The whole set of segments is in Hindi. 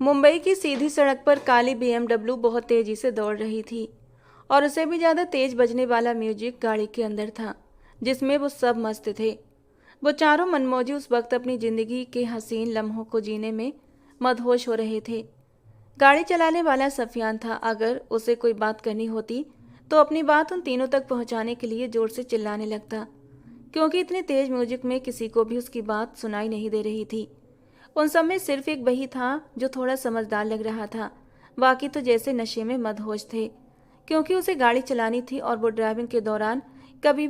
मुंबई की सीधी सड़क पर काली BMW बहुत तेजी से दौड़ रही थी और उसे भी ज़्यादा तेज बजने वाला म्यूजिक गाड़ी के अंदर था जिसमें वो सब मस्त थे। वो चारों मनमौजी उस वक्त अपनी ज़िंदगी के हसीन लम्हों को जीने में मदहोश हो रहे थे। गाड़ी चलाने वाला सफियान था। अगर उसे कोई बात करनी होती तो अपनी बात उन तीनों तक पहुंचाने के लिए जोर से चिल्लाने लगता, क्योंकि इतने तेज म्यूजिक में किसी को भी उसकी बात सुनाई नहीं दे रही थी। उन सब में सिर्फ एक वही था जो थोड़ा समझदार लग रहा था। बाकी तो जैसे नशे में मदहोश थे, क्योंकि उसे गाड़ी चलानी थी और वो ड्राइविंग के दौरान कभी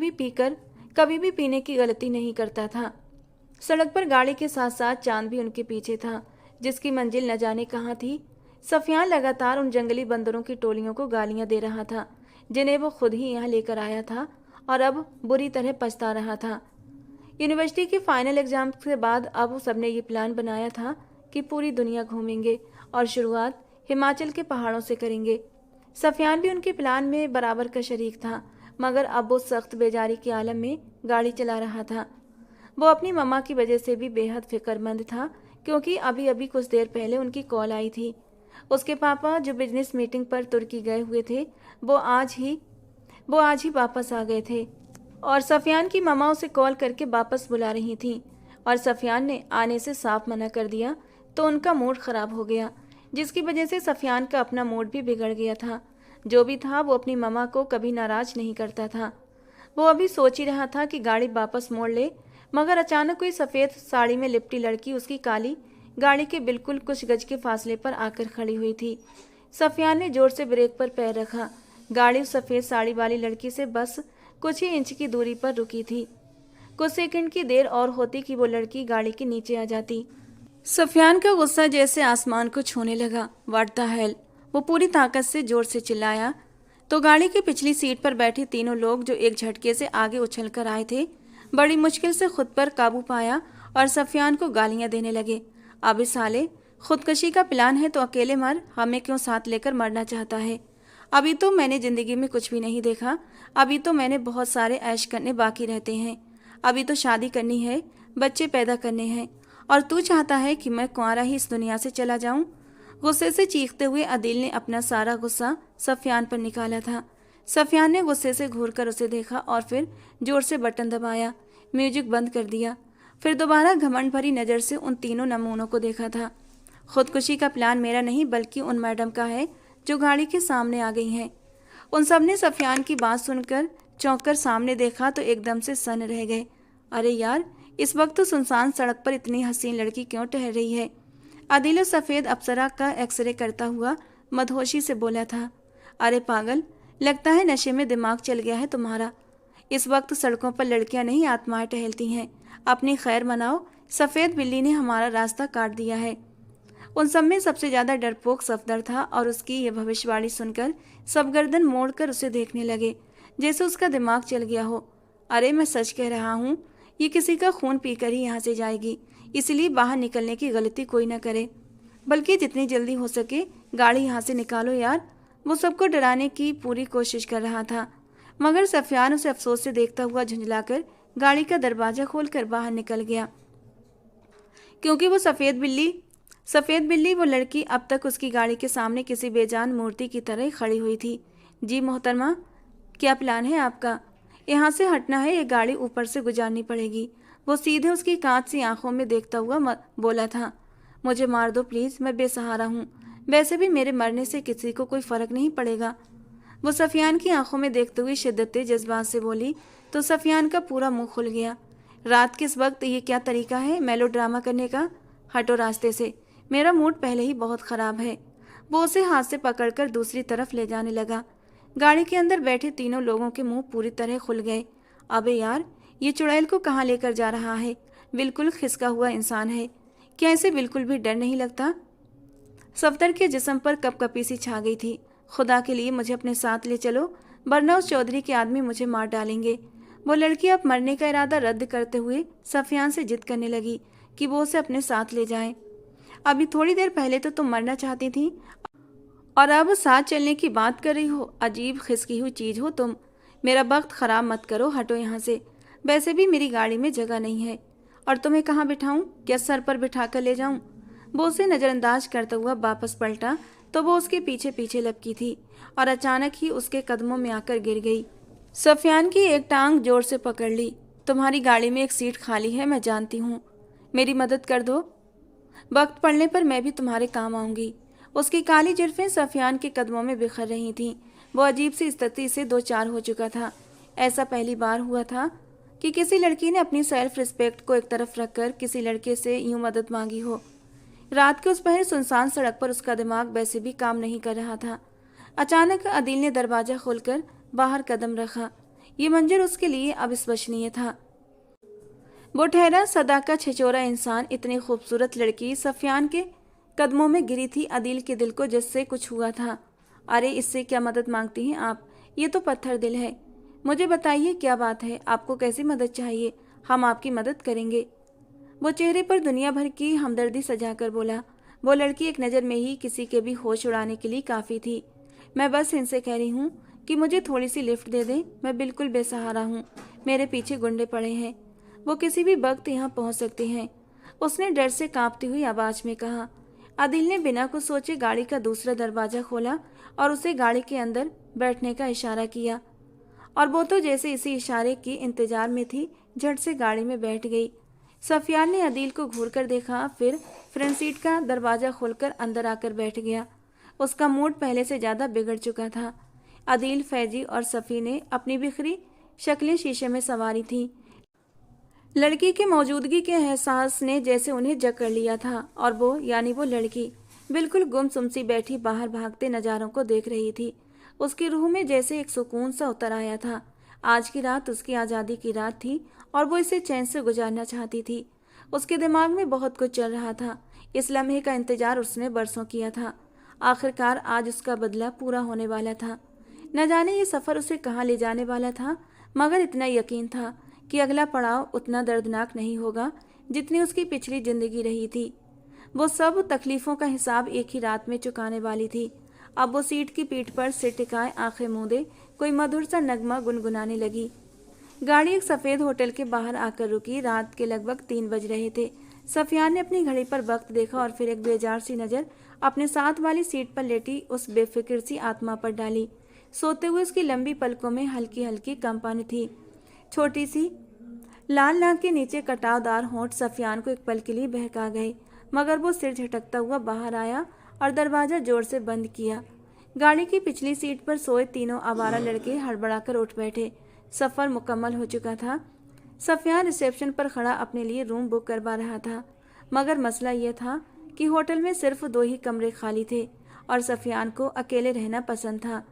भी पीने की गलती नहीं करता था। सड़क पर गाड़ी के साथ साथ चांद भी उनके पीछे था, जिसकी मंजिल न जाने कहाँ थी। सफियान लगातार उन जंगली बंदरों की टोलियों को गालियां दे रहा था जिन्हें वो खुद ही यहाँ लेकर आया था और अब बुरी तरह पछता रहा था। यूनिवर्सिटी के फाइनल एग्जाम के बाद अब सबने ये प्लान बनाया था कि पूरी दुनिया घूमेंगे और शुरुआत हिमाचल के पहाड़ों से करेंगे। सफियान भी उनके प्लान में बराबर का शरीक था, मगर अब वो सख्त बेजारी के आलम में गाड़ी चला रहा था। वो अपनी मम्मा की वजह से भी बेहद फिक्रमंद था, क्योंकि अभी अभी कुछ देर पहले उनकी कॉल आई थी। उसके पापा जो बिजनेस मीटिंग पर तुर्की गए हुए थे वो आज ही वापस आ गए थे और सफियान की मम्मा उसे कॉल करके वापस बुला रही थी और सफियान ने आने से साफ मना कर दिया तो उनका मूड ख़राब हो गया, जिसकी वजह से सफियान का अपना मूड भी बिगड़ गया था। जो भी था वो अपनी मम्मा को कभी नाराज़ नहीं करता था। वो अभी सोच ही रहा था कि गाड़ी वापस मोड़ ले, मगर अचानक कोई सफ़ेद साड़ी में लिपटी लड़की उसकी काली गाड़ी के बिल्कुल कुछ गज के फासले पर आकर खड़ी हुई थी। सफियान ने जोर से ब्रेक पर पैर रखा। गाड़ी उस सफ़ेद साड़ी वाली लड़की से बस कुछ ही इंच की दूरी पर रुकी थी। कुछ सेकंड की देर और होती कि वो लड़की गाड़ी के नीचे आ जाती। सफियान का गुस्सा जैसे आसमान को छूने लगा। व्हाट द हेल, वो पूरी ताकत से जोर से चिल्लाया तो गाड़ी की पिछली सीट पर बैठे तीनों लोग जो एक झटके से आगे उछल कर आए थे बड़ी मुश्किल से खुद पर काबू पाया और सफियान को गालियां देने लगे। अब इस साले खुदकशी का प्लान है तो अकेले मर, हमें क्यों साथ लेकर मरना चाहता है? अभी तो मैंने ज़िंदगी में कुछ भी नहीं देखा, अभी तो मैंने बहुत सारे ऐश करने बाकी रहते हैं। अभी तो शादी करनी है, बच्चे पैदा करने हैं, और तू चाहता है कि मैं कुंवारा ही इस दुनिया से चला जाऊं? गुस्से से चीखते हुए अदील ने अपना सारा गुस्सा सफियान पर निकाला था। सफियान ने गुस्से से घूरकर उसे देखा और फिर जोर से बटन दबाया, म्यूजिक बंद कर दिया। फिर दोबारा घमंड भरी नज़र से उन तीनों नमूनों को देखा था। खुदकुशी का प्लान मेरा नहीं बल्कि उन मैडम का है जो गाड़ी के सामने आ गई हैं। उन सब ने सफियान की बात सुनकर चौंक कर सामने देखा तो एकदम से सन्न रह गए। अरे यार, इस वक्त तो सुनसान सड़क पर इतनी हसीन लड़की क्यों टहल रही है? आदिल सफ़ेद अप्सरा का एक्सरे करता हुआ मदहोशी से बोला था। अरे पागल, लगता है नशे में दिमाग चल गया है तुम्हारा। इस वक्त सड़कों पर लड़कियां नहीं आत्माएं टहलती हैं। अपनी खैर मनाओ, सफ़ेद बिल्ली ने हमारा रास्ता काट दिया है। उन सब में सबसे ज़्यादा डरपोक सफदर था और उसकी ये भविष्यवाणी सुनकर सब गर्दन मोड़कर उसे देखने लगे जैसे उसका दिमाग चल गया हो। अरे मैं सच कह रहा हूँ, ये किसी का खून पीकर ही यहाँ से जाएगी, इसलिए बाहर निकलने की गलती कोई ना करे, बल्कि जितनी जल्दी हो सके गाड़ी यहाँ से निकालो यार। वो सबको डराने की पूरी कोशिश कर रहा था, मगर सफियान उसे अफसोस से देखता हुआ झुंझलाकर गाड़ी का दरवाज़ा खोलकर बाहर निकल गया, क्योंकि वो सफ़ेद बिल्ली वो लड़की अब तक उसकी गाड़ी के सामने किसी बेजान मूर्ति की तरह खड़ी हुई थी। जी मोहतरमा, क्या प्लान है आपका? यहाँ से हटना है, ये गाड़ी ऊपर से गुजारनी पड़ेगी। वो सीधे उसकी कांच सी आंखों में देखता हुआ बोला था। मुझे मार दो प्लीज़, मैं बेसहारा हूँ। वैसे भी मेरे मरने से किसी को कोई फ़र्क नहीं पड़ेगा। वो सफियान की आंखों में देखते हुए शिद्दत जज्बात से बोली तो सफियान का पूरा मुंह खुल गया। रात के इस वक्त ये क्या तरीका है मेलो ड्रामा करने का? हटो रास्ते से, मेरा मूड पहले ही बहुत ख़राब है। वो उसे हाथ से पकड़कर दूसरी तरफ ले जाने लगा। गाड़ी के अंदर बैठे तीनों लोगों के मुंह पूरी तरह खुल गए। अबे यार, ये चुड़ैल को कहाँ लेकर जा रहा है? बिल्कुल खिसका हुआ इंसान है, क्या इसे बिल्कुल भी डर नहीं लगता? सफदर के जिस्म पर कपकपी सी छा गई थी। खुदा के लिए मुझे अपने साथ ले चलो, वरना उस चौधरी के आदमी मुझे मार डालेंगे। वो लड़की अब मरने का इरादा रद्द करते हुए सफियान से जिद करने लगी कि वो उसे अपने साथ ले जाए। अभी थोड़ी देर पहले तो तुम मरना चाहती थी और अब साथ चलने की बात कर रही हो। अजीब खिसकी हुई चीज़ हो तुम। मेरा वक्त ख़राब मत करो, हटो यहाँ से। वैसे भी मेरी गाड़ी में जगह नहीं है और तुम्हें कहाँ बिठाऊं? क्या सर पर बिठा कर ले जाऊं? वो उसे नज़रअंदाज करता हुआ वापस पलटा तो वो उसके पीछे पीछे लपकी थी और अचानक ही उसके कदमों में आकर गिर गई। सफियान की एक टांग जोर से पकड़ ली। तुम्हारी गाड़ी में एक सीट खाली है, मैं जानती हूँ, मेरी मदद कर दो। वक्त पड़ने पर मैं भी तुम्हारे काम आऊंगी। उसकी काली जुल्फें सफियान के कदमों में बिखर रही थीं। वो अजीब सी स्थिति से दो चार हो चुका था। ऐसा पहली बार हुआ था कि किसी लड़की ने अपनी सेल्फ रिस्पेक्ट को एक तरफ रखकर किसी लड़के से यूं मदद मांगी हो। रात के उस पहर सुनसान सड़क पर उसका दिमाग वैसे भी काम नहीं कर रहा था। अचानक अदील ने दरवाजा खोलकर बाहर कदम रखा। ये मंजर उसके लिए अविश्वसनीय था। वो ठहरा सदा का छिछोरा इंसान, इतनी खूबसूरत लड़की सफियान के कदमों में गिरी थी। अदील के दिल को जिससे कुछ हुआ था। अरे इससे क्या मदद मांगती हैं आप? ये तो पत्थर दिल है। मुझे बताइए क्या बात है, आपको कैसी मदद चाहिए? हम आपकी मदद करेंगे। वो चेहरे पर दुनिया भर की हमदर्दी सजाकर बोला। वो लड़की एक नज़र में ही किसी के भी होश उड़ाने के लिए काफ़ी थी। मैं बस इनसे कह रही हूँ कि मुझे थोड़ी सी लिफ्ट दे दें, मैं बिल्कुल बेसहारा हूँ, मेरे पीछे गुंडे पड़े हैं, वो किसी भी वक्त यहाँ पहुँच सकते हैं, उसने डर से कांपती हुई आवाज़ में कहा। आदिल ने बिना कुछ सोचे गाड़ी का दूसरा दरवाज़ा खोला और उसे गाड़ी के अंदर बैठने का इशारा किया, और वो तो जैसे इसी इशारे के इंतजार में थी, झट से गाड़ी में बैठ गई। सफियान ने अदील को घूर कर देखा, फिर फ्रंट सीट का दरवाज़ा खोलकर अंदर आकर बैठ गया। उसका मूड पहले से ज़्यादा बिगड़ चुका था। अदील, फैजी और सफ़ी ने अपनी बिखरी शक्लें शीशे में संवारी थीं। लड़की की मौजूदगी के एहसास ने जैसे उन्हें जकड़ लिया था, और वो यानी वो लड़की बिल्कुल गुमसुम सी बैठी बाहर भागते नज़ारों को देख रही थी। उसकी रूह में जैसे एक सुकून सा उतर आया था। आज की रात उसकी आज़ादी की रात थी और वो इसे चैन से गुजारना चाहती थी। उसके दिमाग में बहुत कुछ चल रहा था। इस लम्हे का इंतजार उसने बरसों किया था। आखिरकार आज उसका बदला पूरा होने वाला था। न जाने ये सफ़र उसे कहाँ ले जाने वाला था, मगर इतना यकीन था कि अगला पड़ाव उतना दर्दनाक नहीं होगा जितनी उसकी पिछली जिंदगी रही थी। वो सब तकलीफ़ों का हिसाब एक ही रात में चुकाने वाली थी। अब वो सीट की पीठ पर सिर टिकाए आंखें मूंदे कोई मधुर सा नगमा गुनगुनाने लगी। गाड़ी एक सफ़ेद होटल के बाहर आकर रुकी। रात के लगभग 3 बज रहे थे। सफियान ने अपनी घड़ी पर वक्त देखा और फिर एक बेजार सी नज़र अपने साथ वाली सीट पर लेटी उस बेफिक्र सी आत्मा पर डाली। सोते हुए उसकी लंबी पलकों में हल्की हल्की कंपन थी। छोटी सी लाल नाक के नीचे कटावदार होंठ सफियान को एक पल के लिए बहका गए, मगर वो सिर झटकता हुआ बाहर आया और दरवाज़ा जोर से बंद किया। गाड़ी की पिछली सीट पर सोए तीनों आवारा लड़के हड़बड़ाकर उठ बैठे। सफ़र मुकम्मल हो चुका था। सफियान रिसेप्शन पर खड़ा अपने लिए रूम बुक करवा रहा था, मगर मसला यह था कि होटल में सिर्फ 2 ही कमरे खाली थे और सफियान को अकेले रहना पसंद था।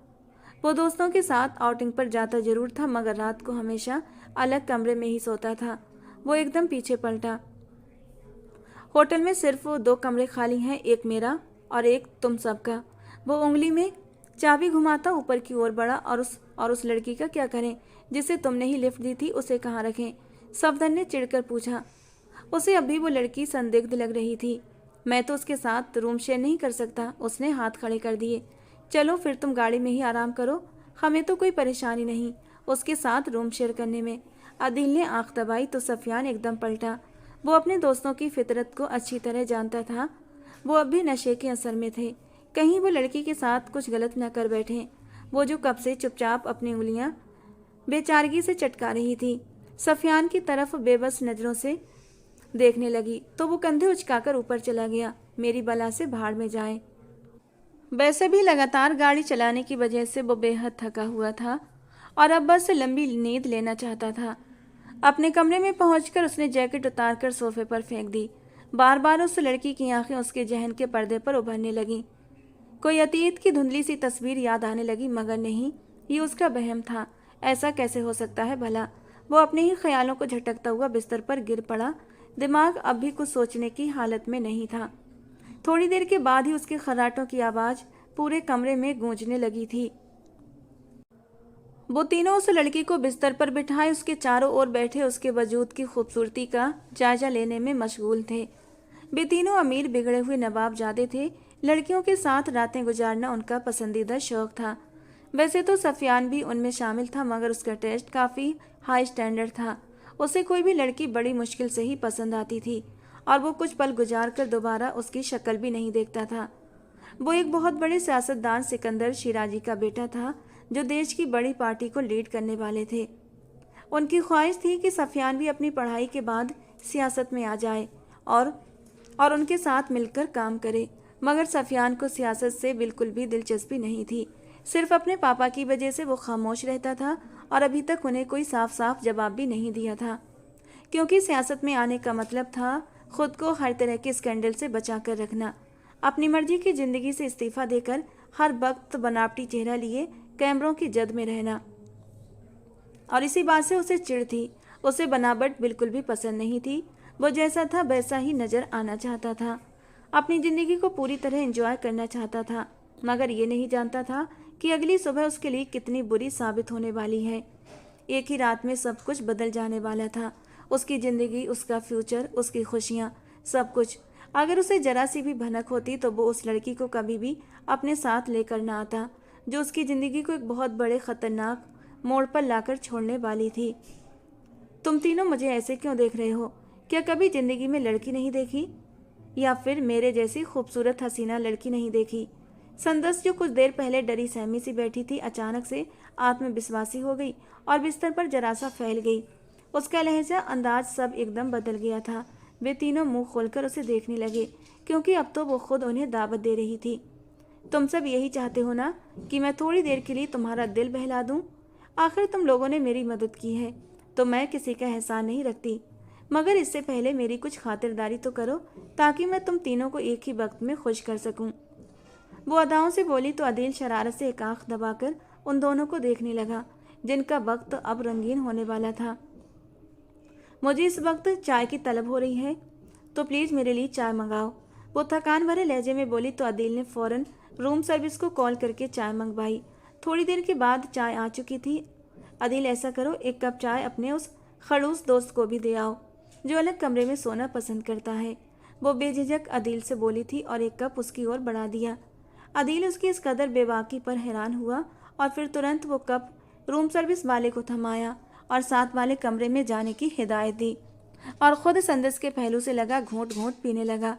वो दोस्तों के साथ आउटिंग पर जाता जरूर था, मगर रात को हमेशा अलग कमरे में ही सोता था। वो एकदम पीछे पलटा। होटल में सिर्फ 2 कमरे खाली हैं, एक मेरा और एक तुम सबका। वो उंगली में चाबी घुमाता ऊपर की ओर बढ़ा। और उस लड़की का क्या करें जिसे तुमने ही लिफ्ट दी थी, उसे कहाँ रखें? सफदर ने चिढ़कर पूछा। उसे अभी वो लड़की संदिग्ध लग रही थी। मैं तो उसके साथ रूम शेयर नहीं कर सकता, उसने हाथ खड़े कर दिए। चलो फिर तुम गाड़ी में ही आराम करो, हमें तो कोई परेशानी नहीं उसके साथ रूम शेयर करने में। आदिल ने आंख दबाई तो सफियान एकदम पलटा। वो अपने दोस्तों की फितरत को अच्छी तरह जानता था। वो अब भी नशे के असर में थे, कहीं वो लड़की के साथ कुछ गलत न कर बैठे। वो जो कब से चुपचाप अपनी उंगलियां बेचारगी से चटका रही थी, सफियान की तरफ बेबस नज़रों से देखने लगी तो वो कंधे उचकाकर ऊपर चला गया। मेरी बला से भाड़ में जाए। वैसे भी लगातार गाड़ी चलाने की वजह से वो बेहद थका हुआ था और अब बस लंबी नींद लेना चाहता था। अपने कमरे में पहुंचकर उसने जैकेट उतारकर सोफे पर फेंक दी। बार बार उस लड़की की आंखें उसके जहन के पर्दे पर उभरने लगीं। कोई अतीत की धुंधली सी तस्वीर याद आने लगी, मगर नहीं, ये उसका वहम था। ऐसा कैसे हो सकता है भला? वो अपने ही ख्यालों को झटकता हुआ बिस्तर पर गिर पड़ा। दिमाग अब भी कुछ सोचने की हालत में नहीं था। थोड़ी देर के बाद ही उसके खर्राटों की आवाज़ पूरे कमरे में गूंजने लगी थी। वो तीनों उस लड़की को बिस्तर पर बिठाए उसके चारों ओर बैठे उसके वजूद की खूबसूरती का जायजा लेने में मशगूल थे। वे तीनों अमीर बिगड़े हुए नवाबजादे थे। लड़कियों के साथ रातें गुजारना उनका पसंदीदा शौक था। वैसे तो सफियान भी उनमें शामिल था, मगर उसका टेस्ट काफ़ी हाई स्टैंडर्ड था। उसे कोई भी लड़की बड़ी मुश्किल से ही पसंद आती थी और वो कुछ पल गुजार कर दोबारा उसकी शक्ल भी नहीं देखता था। वो एक बहुत बड़े सियासतदान सिकंदर शिराजी का बेटा था, जो देश की बड़ी पार्टी को लीड करने वाले थे। उनकी ख्वाहिश थी कि सफियान भी अपनी पढ़ाई के बाद सियासत में आ जाए और उनके साथ मिलकर काम करे, मगर सफियान को सियासत से बिल्कुल भी दिलचस्पी नहीं थी। सिर्फ अपने पापा की वजह से वो खामोश रहता था और अभी तक उन्हें कोई साफ साफ जवाब भी नहीं दिया था, क्योंकि सियासत में आने का मतलब था खुद को हर तरह के स्कैंडल से बचा कर रखना, अपनी मर्जी की जिंदगी से इस्तीफा देकर हर वक्त बनावटी चेहरा लिए कैमरों की जद में रहना। और इसी बात से उसे चिढ़ थी। उसे बनावट बिल्कुल भी पसंद नहीं थी। वो जैसा था वैसा ही नजर आना चाहता था, अपनी जिंदगी को पूरी तरह एंजॉय करना चाहता था, मगर ये नहीं जानता था कि अगली सुबह उसके लिए कितनी बुरी साबित होने वाली है। एक ही रात में सब कुछ बदल जाने वाला था, उसकी जिंदगी, उसका फ्यूचर, उसकी खुशियाँ, सब कुछ। अगर उसे जरा सी भी भनक होती तो वो उस लड़की को कभी भी अपने साथ लेकर ना आता, जो उसकी ज़िंदगी को एक बहुत बड़े ख़तरनाक मोड़ पर लाकर छोड़ने वाली थी। तुम तीनों मुझे ऐसे क्यों देख रहे हो? क्या कभी ज़िंदगी में लड़की नहीं देखी, या फिर मेरे जैसी खूबसूरत हसीना लड़की नहीं देखी? संदस, जो कुछ देर पहले डरी सहमी सी बैठी थी, अचानक से आत्मविश्वासी हो गई और बिस्तर पर जरा सा फैल गई। उसका लहजा, अंदाज सब एकदम बदल गया था। वे तीनों मुंह खोलकर उसे देखने लगे, क्योंकि अब तो वो खुद उन्हें दावत दे रही थी। तुम सब यही चाहते हो ना कि मैं थोड़ी देर के लिए तुम्हारा दिल बहला दूं? आखिर तुम लोगों ने मेरी मदद की है, तो मैं किसी का एहसान नहीं रखती, मगर इससे पहले मेरी कुछ खातिरदारी तो करो, ताकि मैं तुम तीनों को एक ही वक्त में खुश कर सकूं। वो अदाओं से बोली तो अदील शरारत से एक आंख दबाकर उन दोनों को देखने लगा, जिनका वक्त अब रंगीन होने वाला था। मुझे इस वक्त चाय की तलब हो रही है, तो प्लीज़ मेरे लिए चाय मंगाओ, वो थकान भरे लहजे में बोली तो अदील ने फ़ौरन रूम सर्विस को कॉल करके चाय मंगवाई। थोड़ी देर के बाद चाय आ चुकी थी। अदील, ऐसा करो, एक कप चाय अपने उस खड़ूस दोस्त को भी दे आओ, जो अलग कमरे में सोना पसंद करता है, वो बेझिझक अदील से बोली थी और एक कप उसकी ओर बढ़ा दिया। अदील उसकी इस कदर बेबाकी पर हैरान हुआ और फिर तुरंत वो कप रूम सर्विस वाले को थमाया और साथ वाले कमरे में जाने की हिदायत दी और ख़ुद संदस के पहलू से लगा घूंट घूंट पीने लगा।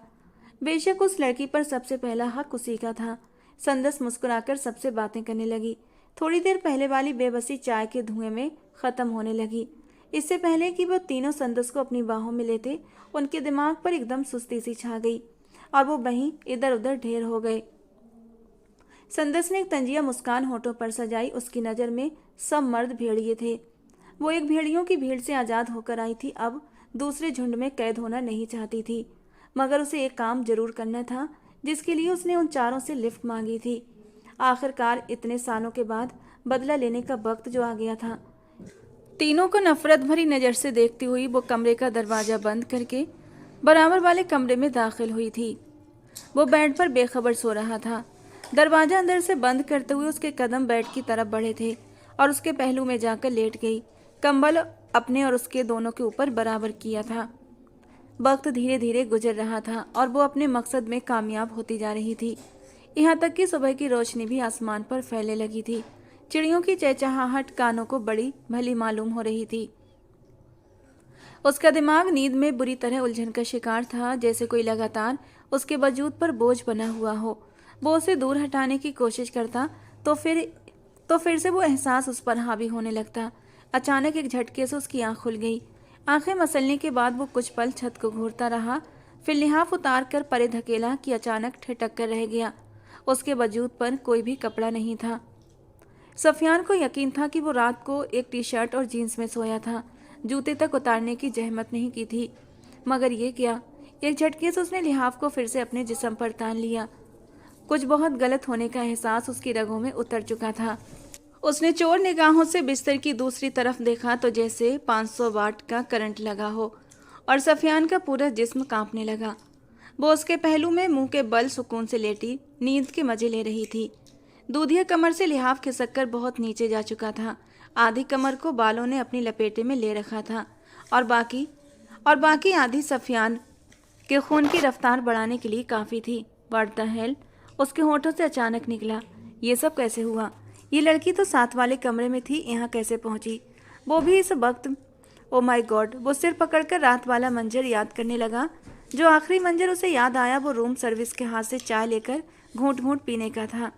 बेशक उस लड़की पर सबसे पहला हक उसी का था। संदस मुस्कुराकर सबसे बातें करने लगी। थोड़ी देर पहले वाली बेबसी चाय के धुएं में ख़त्म होने लगी। इससे पहले कि वो तीनों संदस को अपनी बाहों में लेते, उनके दिमाग पर एकदम सुस्ती सी छा गई और वो वहीं इधर उधर ढेर हो गए। संदस ने एक तंजिया मुस्कान होठों पर सजाई। उसकी नज़र में सब मर्द भेड़िए थे। वो एक भेड़ियों की भीड़ से आज़ाद होकर आई थी, अब दूसरे झुंड में कैद होना नहीं चाहती थी, मगर उसे एक काम जरूर करना था, जिसके लिए उसने उन चारों से लिफ्ट मांगी थी। आखिरकार इतने सालों के बाद बदला लेने का वक्त जो आ गया था। तीनों को नफरत भरी नज़र से देखती हुई वो कमरे का दरवाज़ा बंद करके बराबर वाले कमरे में दाखिल हुई थी। वो बेड पर बेखबर सो रहा था। दरवाज़ा अंदर से बंद करते हुए उसके कदम बेड की तरफ बढ़े थे और उसके पहलू में जाकर लेट गई। कंबल अपने और उसके दोनों के ऊपर बराबर किया था। वक्त धीरे धीरे गुजर रहा था और वो अपने मकसद में कामयाब होती जा रही थी। यहाँ तक कि सुबह की रोशनी भी आसमान पर फैलने लगी थी। चिड़ियों की चहचहाहट कानों को बड़ी भली मालूम हो रही थी। उसका दिमाग नींद में बुरी तरह उलझन का शिकार था, जैसे कोई लगातार उसके वजूद पर बोझ बना हुआ हो। वो उसे दूर हटाने की कोशिश करता तो फिर से वो एहसास उस पर हावी होने लगता। अचानक एक झटके से उसकी आंख खुल गई। आंखें मसलने के बाद वो कुछ पल छत को घूरता रहा, फिर लिहाफ उतार कर परे धकेला कि अचानक ठिठक कर रह गया। उसके वजूद पर कोई भी कपड़ा नहीं था। सफियान को यकीन था कि वो रात को एक टी शर्ट और जीन्स में सोया था। जूते तक उतारने की जहमत नहीं की थी, मगर ये क्या, एक झटके से उसने लिहाफ को फिर से अपने जिस्म पर तान लिया। कुछ बहुत गलत होने का एहसास उसकी रगों में उतर चुका था। उसने चोर निगाहों से बिस्तर की दूसरी तरफ देखा तो जैसे 500 वाट का करंट लगा हो और सफियान का पूरा जिस्म कांपने लगा। वो उसके पहलू में मुंह के बल सुकून से लेटी नींद के मजे ले रही थी। दूधिया कमर से लिहाफ खिसक कर बहुत नीचे जा चुका था। आधी कमर को बालों ने अपनी लपेटे में ले रखा था और बाकी आधी सफियान के खून की रफ्तार बढ़ाने के लिए काफ़ी थी। व्हाट द हेल, उसके होठों से अचानक निकला। ये सब कैसे हुआ? ये लड़की तो साथ वाले कमरे में थी, यहाँ कैसे पहुंची, वो भी इस वक्त? ओ माय गॉड, वो सिर पकड़कर रात वाला मंजर याद करने लगा जो आखिरी मंजर उसे याद आया वो रूम सर्विस के हाथ से चाय लेकर घूंट घूंट पीने का था।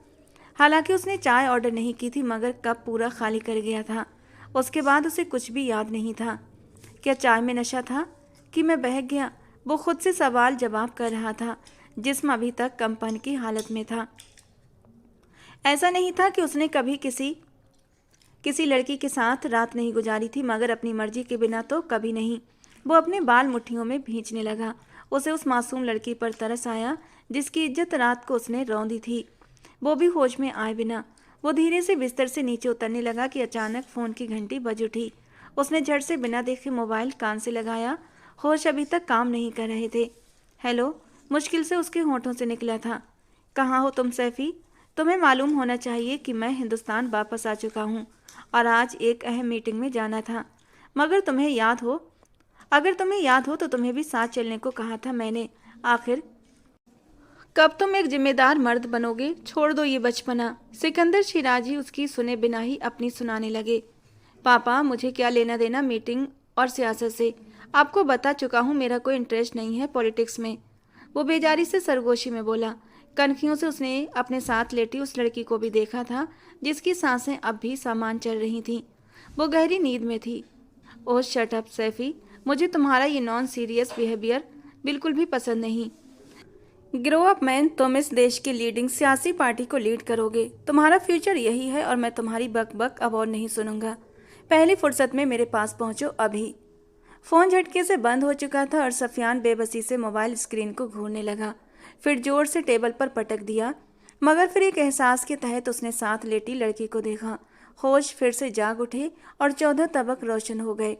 हालांकि उसने चाय ऑर्डर नहीं की थी, मगर कप पूरा खाली कर गया था। उसके बाद उसे कुछ भी याद नहीं था। क्या चाय में नशा था कि मैं बहक गया? वो खुद से सवाल जवाब कर रहा था। जिस्म अभी तक कंपन की हालत में था। ऐसा नहीं था कि उसने कभी किसी लड़की के साथ रात नहीं गुजारी थी, मगर अपनी मर्जी के बिना तो कभी नहीं। वो अपने बाल मुट्ठियों में भींचने लगा। उसे उस मासूम लड़की पर तरस आया जिसकी इज्जत रात को उसने रौंदी थी, वो भी होश में आए बिना। वो धीरे से बिस्तर से नीचे उतरने लगा कि अचानक फ़ोन की घंटी बज उठी। उसने झट से बिना देखे मोबाइल कान से लगाया। होश अभी तक काम नहीं कर रहे थे। हेलो, मुश्किल से उसके होठों से निकला था। कहाँ हो तुम सैफ़ी? तुम्हें मालूम होना चाहिए कि मैं हिंदुस्तान वापस आ चुका हूँ और आज एक अहम मीटिंग में जाना था। मगर तुम्हें याद हो अगर तुम्हें याद हो तो तुम्हें भी साथ चलने को कहा था मैंने। आखिर कब तुम एक जिम्मेदार मर्द बनोगे? छोड़ दो ये बचपना। सिकंदर शिराजी उसकी सुने बिना ही अपनी सुनाने लगे। पापा, मुझे क्या लेना देना मीटिंग और सियासत से? आपको बता चुका हूँ मेरा कोई इंटरेस्ट नहीं है पॉलिटिक्स में। वो बेजारी से सरगोशी में बोला। कनखियों से उसने अपने साथ लेटी उस लड़की को भी देखा था जिसकी सांसें अब भी सामान चल रही थीं। वो गहरी नींद में थी। ओह शट अप सैफी, मुझे तुम्हारा ये नॉन सीरियस बिहेवियर बिल्कुल भी पसंद नहीं। ग्रो अप मैन, तुम इस देश की लीडिंग सियासी पार्टी को लीड करोगे। तुम्हारा फ्यूचर यही है और मैं तुम्हारी बक बक अब और नहीं सुनूंगा। पहली फुर्सत में मेरे पास पहुंचो अभी। फ़ोन झटके से बंद हो चुका था और सफियान बेबसी से मोबाइल स्क्रीन को घूरने लगा। फिर जोर से टेबल पर पटक दिया, मगर फिर एक एहसास के तहत उसने साथ लेटी लड़की को देखा। होश फिर से जाग उठे और 14 तबक रोशन हो गए।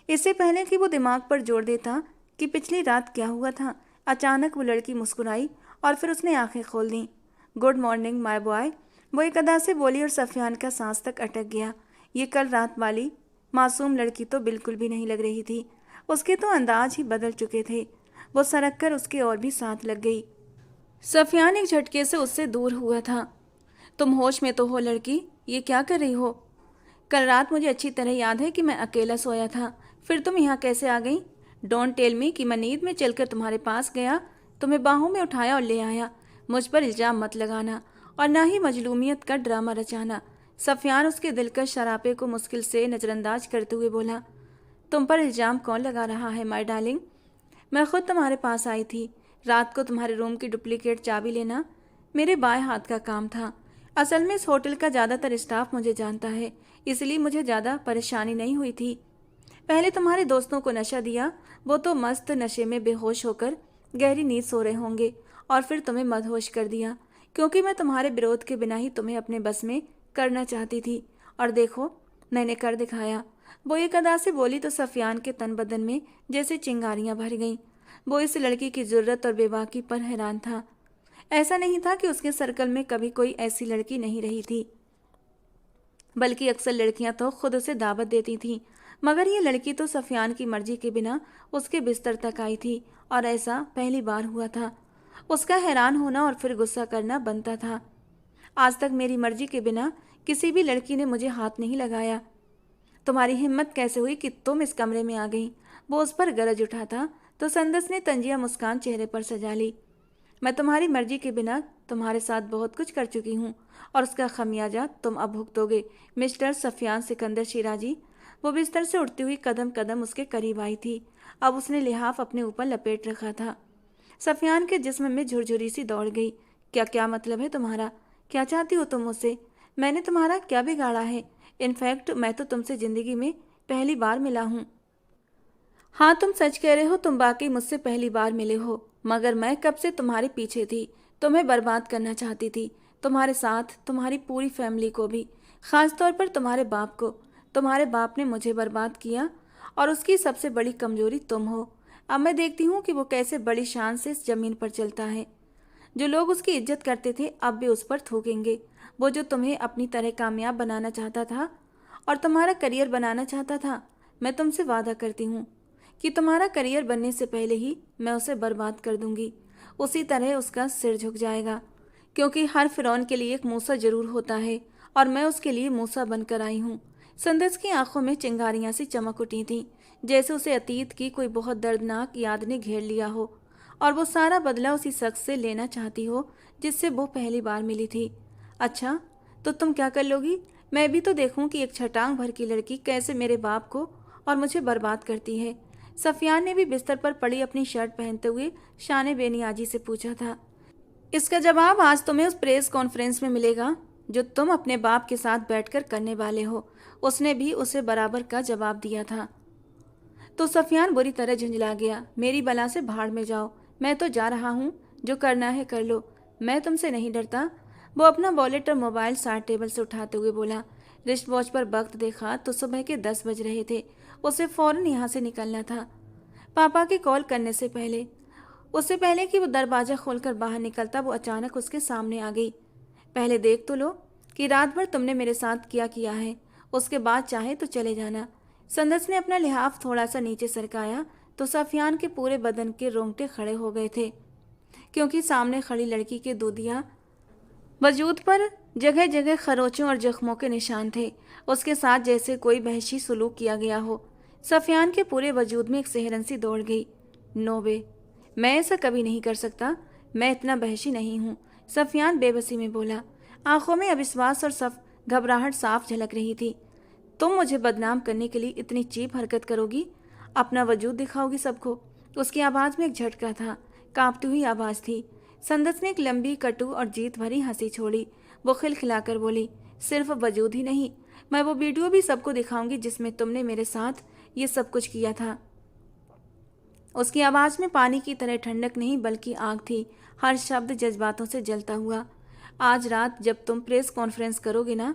इससे पहले कि वो दिमाग पर जोर देता कि पिछली रात क्या हुआ था, अचानक वो लड़की मुस्कुराई और फिर उसने आंखें खोल दी। गुड मॉर्निंग माय बॉय, वो एक अदा से बोली और सफियान का सांस तक अटक गया। ये कल रात वाली मासूम लड़की तो बिल्कुल भी नहीं लग रही थी। उसके तो अंदाज ही बदल चुके थे। वो सरक कर उसके और भी साथ लग गई। सफियान एक झटके से उससे दूर हुआ था। तुम होश में तो हो लड़की? ये क्या कर रही हो? कल रात मुझे अच्छी तरह याद है कि मैं अकेला सोया था। फिर तुम यहाँ कैसे आ गई? डोंट टेल मी कि मैं नींद में चलकर तुम्हारे पास गया, तुम्हें बाहों में उठाया और ले आया। मुझ पर इल्जाम मत लगाना और ना ही मजलूमियत का ड्रामा रचाना। सफियान उसके दिलकश शराबे को मुश्किल से नज़रअंदाज करते हुए बोला। तुम पर इल्जाम कौन लगा रहा है माय डार्लिंग? मैं खुद तुम्हारे पास आई थी। रात को तुम्हारे रूम की डुप्लीकेट चाबी लेना मेरे बाएं हाथ का काम था। असल में इस होटल का ज़्यादातर स्टाफ मुझे जानता है, इसलिए मुझे ज़्यादा परेशानी नहीं हुई थी। पहले तुम्हारे दोस्तों को नशा दिया, वो तो मस्त नशे में बेहोश होकर गहरी नींद सो रहे होंगे, और फिर तुम्हें मदहोश कर दिया क्योंकि मैं तुम्हारे विरोध के बिना ही तुम्हें अपने बस में करना चाहती थी। और देखो, मैंने कर दिखाया। वो एक अदा से बोली तो सफियान के तन बदन में जैसे चिंगारियां भर गईं। वो इस लड़की की जुर्रत और बेबाकी पर हैरान था। ऐसा नहीं था कि उसके सर्कल में कभी कोई ऐसी लड़की नहीं रही थी, बल्कि अक्सर लड़कियां तो खुद उसे दावत देती थीं, मगर ये लड़की तो सफियान की मर्जी के बिना उसके बिस्तर तक आई थी और ऐसा पहली बार हुआ था। उसका हैरान होना और फिर गुस्सा करना बनता था। आज तक मेरी मर्जी के बिना किसी भी लड़की ने मुझे हाथ नहीं लगाया। तुम्हारी हिम्मत कैसे हुई कि तुम इस कमरे में आ गई? वो उस पर गरज उठा था तो संदस ने तंजिया मुस्कान चेहरे पर सजा ली। मैं तुम्हारी मर्जी के बिना तुम्हारे साथ बहुत कुछ कर चुकी हूँ और उसका खमियाजा तुम अब भुगतोगे मिस्टर सफियान सिकंदर शिराजी। वो बिस्तर से उठती हुई कदम कदम उसके करीब आई थी। अब उसने लिहाफ अपने ऊपर लपेट रखा था। सफियान के जिस्म में झुरझुरी सी दौड़ गई। क्या मतलब है तुम्हारा? क्या चाहती हो तुम मुझसे? मैंने तुम्हारा क्या बिगाड़ा है? इनफैक्ट मैं तो तुमसे जिंदगी में पहली बार मिला हूँ। हाँ, तुम सच कह रहे हो, तुम वाकई मुझसे पहली बार मिले हो, मगर मैं कब से तुम्हारे पीछे थी। तुम्हें बर्बाद करना चाहती थी, तुम्हारे साथ तुम्हारी पूरी फैमिली को भी, खास तौर पर तुम्हारे बाप को। तुम्हारे बाप ने मुझे बर्बाद किया और उसकी सबसे बड़ी कमजोरी तुम हो। अब मैं देखती हूँ कि वो कैसे बड़ी शान से इस जमीन पर चलता है। जो लोग उसकी इज्जत करते थे अब भी उस पर थूकेंगे। वो जो तुम्हें अपनी तरह कामयाब बनाना चाहता था और तुम्हारा करियर बनाना चाहता था, मैं तुमसे वादा करती हूँ कि तुम्हारा करियर बनने से पहले ही मैं उसे बर्बाद कर दूंगी। उसी तरह उसका सिर झुक जाएगा, क्योंकि हर फिरौन के लिए एक मूसा जरूर होता है और मैं उसके लिए मूसा बनकर आई हूँ। संदस की आंखों में चिंगारियां सी चमक उठी थीं, जैसे उसे अतीत की कोई बहुत दर्दनाक याद ने घेर लिया हो और वो सारा बदला उसी शख्स से लेना चाहती हो जिससे वो पहली बार मिली थी। अच्छा, तो तुम क्या कर लोगी? मैं भी तो देखूं कि एक छटांग भर की लड़की कैसे मेरे बाप को और मुझे बर्बाद करती है। सफियान ने भी बिस्तर पर पड़ी अपनी शर्ट पहनते हुए शान बेनियाजी से पूछा था। इसका जवाब आज तुम्हें उस प्रेस कॉन्फ्रेंस में मिलेगा जो तुम अपने बाप के साथ बैठकर करने वाले हो। उसने भी उसे बराबर का जवाब दिया था। तो सफियान बुरी तरह झुंझला गया। मेरी बला से भाड़ में जाओ, मैं तो जा रहा हूँ, जो करना है कर लो, मैं तुमसे नहीं डरता। वो अपना वॉलेट और मोबाइल साइड टेबल से उठाते हुए बोला। रिस्ट वॉच पर वक्त देखा तो सुबह के 10 बज रहे थे। उसे फौरन यहाँ से निकलना था, पापा के कॉल करने से पहले। उससे पहले कि वो दरवाजा खोलकर बाहर निकलता, वो अचानक उसके सामने आ गई। पहले देख तो लो कि रात भर तुमने मेरे साथ क्या किया है, उसके बाद चाहे तो चले जाना। संदस ने अपना लिहाफ थोड़ा सा नीचे सरकाया तो सफियान के पूरे बदन के रोंगटे खड़े हो गए थे, क्योंकि सामने खड़ी लड़की के दूधिया वजूद पर जगह जगह खरोचों और जख्मों के निशान थे। उसके साथ जैसे कोई वहशी सुलूक किया गया हो। सफियान के पूरे वजूद में एक सिहरन सी दौड़ गई। नो वे, मैं ऐसा कभी नहीं कर सकता, मैं इतना वहशी नहीं हूँ, सफियान बेबसी में बोला। आंखों में अविश्वास और सफ घबराहट साफ झलक रही थी। तुम मुझे बदनाम करने के लिए इतनी चीप हरकत करोगी? अपना वजूद दिखाओगी सबको? उसकी आवाज़ में एक झटका था, कांपती हुई आवाज़ थी। संदस ने एक लंबी कटु और जीत भरी हंसी छोड़ी। वो खिलखिलाकर बोली, सिर्फ वजूद ही नहीं, मैं वो वीडियो भी सबको दिखाऊंगी जिसमें तुमने मेरे साथ ये सब कुछ किया था। उसकी आवाज़ में पानी की तरह ठंडक नहीं बल्कि आग थी, हर शब्द जज्बातों से जलता हुआ। आज रात जब तुम प्रेस कॉन्फ्रेंस करोगे ना,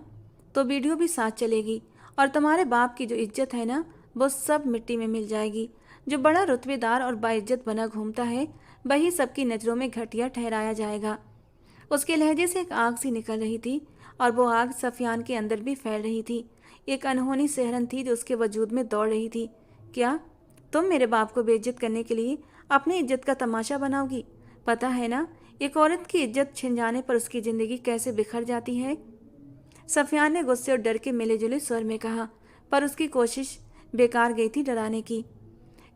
तो वीडियो भी साथ चलेगी और तुम्हारे बाप की जो इज्जत है ना, वो सब मिट्टी में मिल जाएगी। जो बड़ा रुतबेदार और बाइज्जत बना घूमता है, वही सबकी नज़रों में घटिया ठहराया जाएगा। उसके लहजे से एक आग सी निकल रही थी और वो आग सफियान के अंदर भी फैल रही थी। एक अनहोनी सिहरन थी जो उसके वजूद में दौड़ रही थी। क्या तुम मेरे बाप को बेइज्जत करने के लिए अपनी इज्जत का तमाशा बनाओगी? पता है ना एक औरत की इज्जत छिन जाने पर उसकी ज़िंदगी कैसे बिखर जाती है? सफियान ने गुस्से और डर के मिले जुले स्वर में कहा, पर उसकी कोशिश बेकार गई थी डराने की।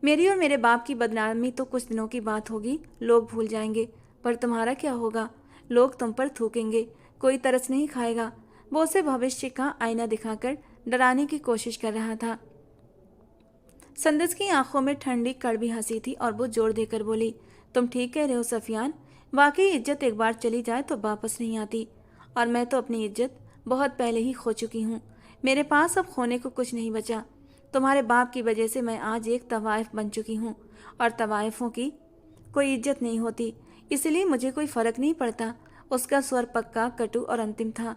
मेरी और मेरे बाप की बदनामी तो कुछ दिनों की बात होगी, लोग भूल जाएंगे, पर तुम्हारा क्या होगा? लोग तुम पर थूकेंगे, कोई तरस नहीं खाएगा। वो उसे भविष्य का आईना दिखाकर डराने की कोशिश कर रहा था। संदस की आंखों में ठंडी कड़वी हंसी थी और वो जोर देकर बोली, तुम ठीक कह रहे हो सफियान, वाकई इज्जत एक बार चली जाए तो वापस नहीं आती, और मैं तो अपनी इज्जत बहुत पहले ही खो चुकी हूँ। मेरे पास अब खोने को कुछ नहीं बचा। तुम्हारे बाप की वजह से मैं आज एक तवाइफ बन चुकी हूँ, और तवाइफों की कोई इज्जत नहीं होती, इसलिए मुझे कोई फर्क नहीं पड़ता। उसका स्वर पक्का, कटु और अंतिम था।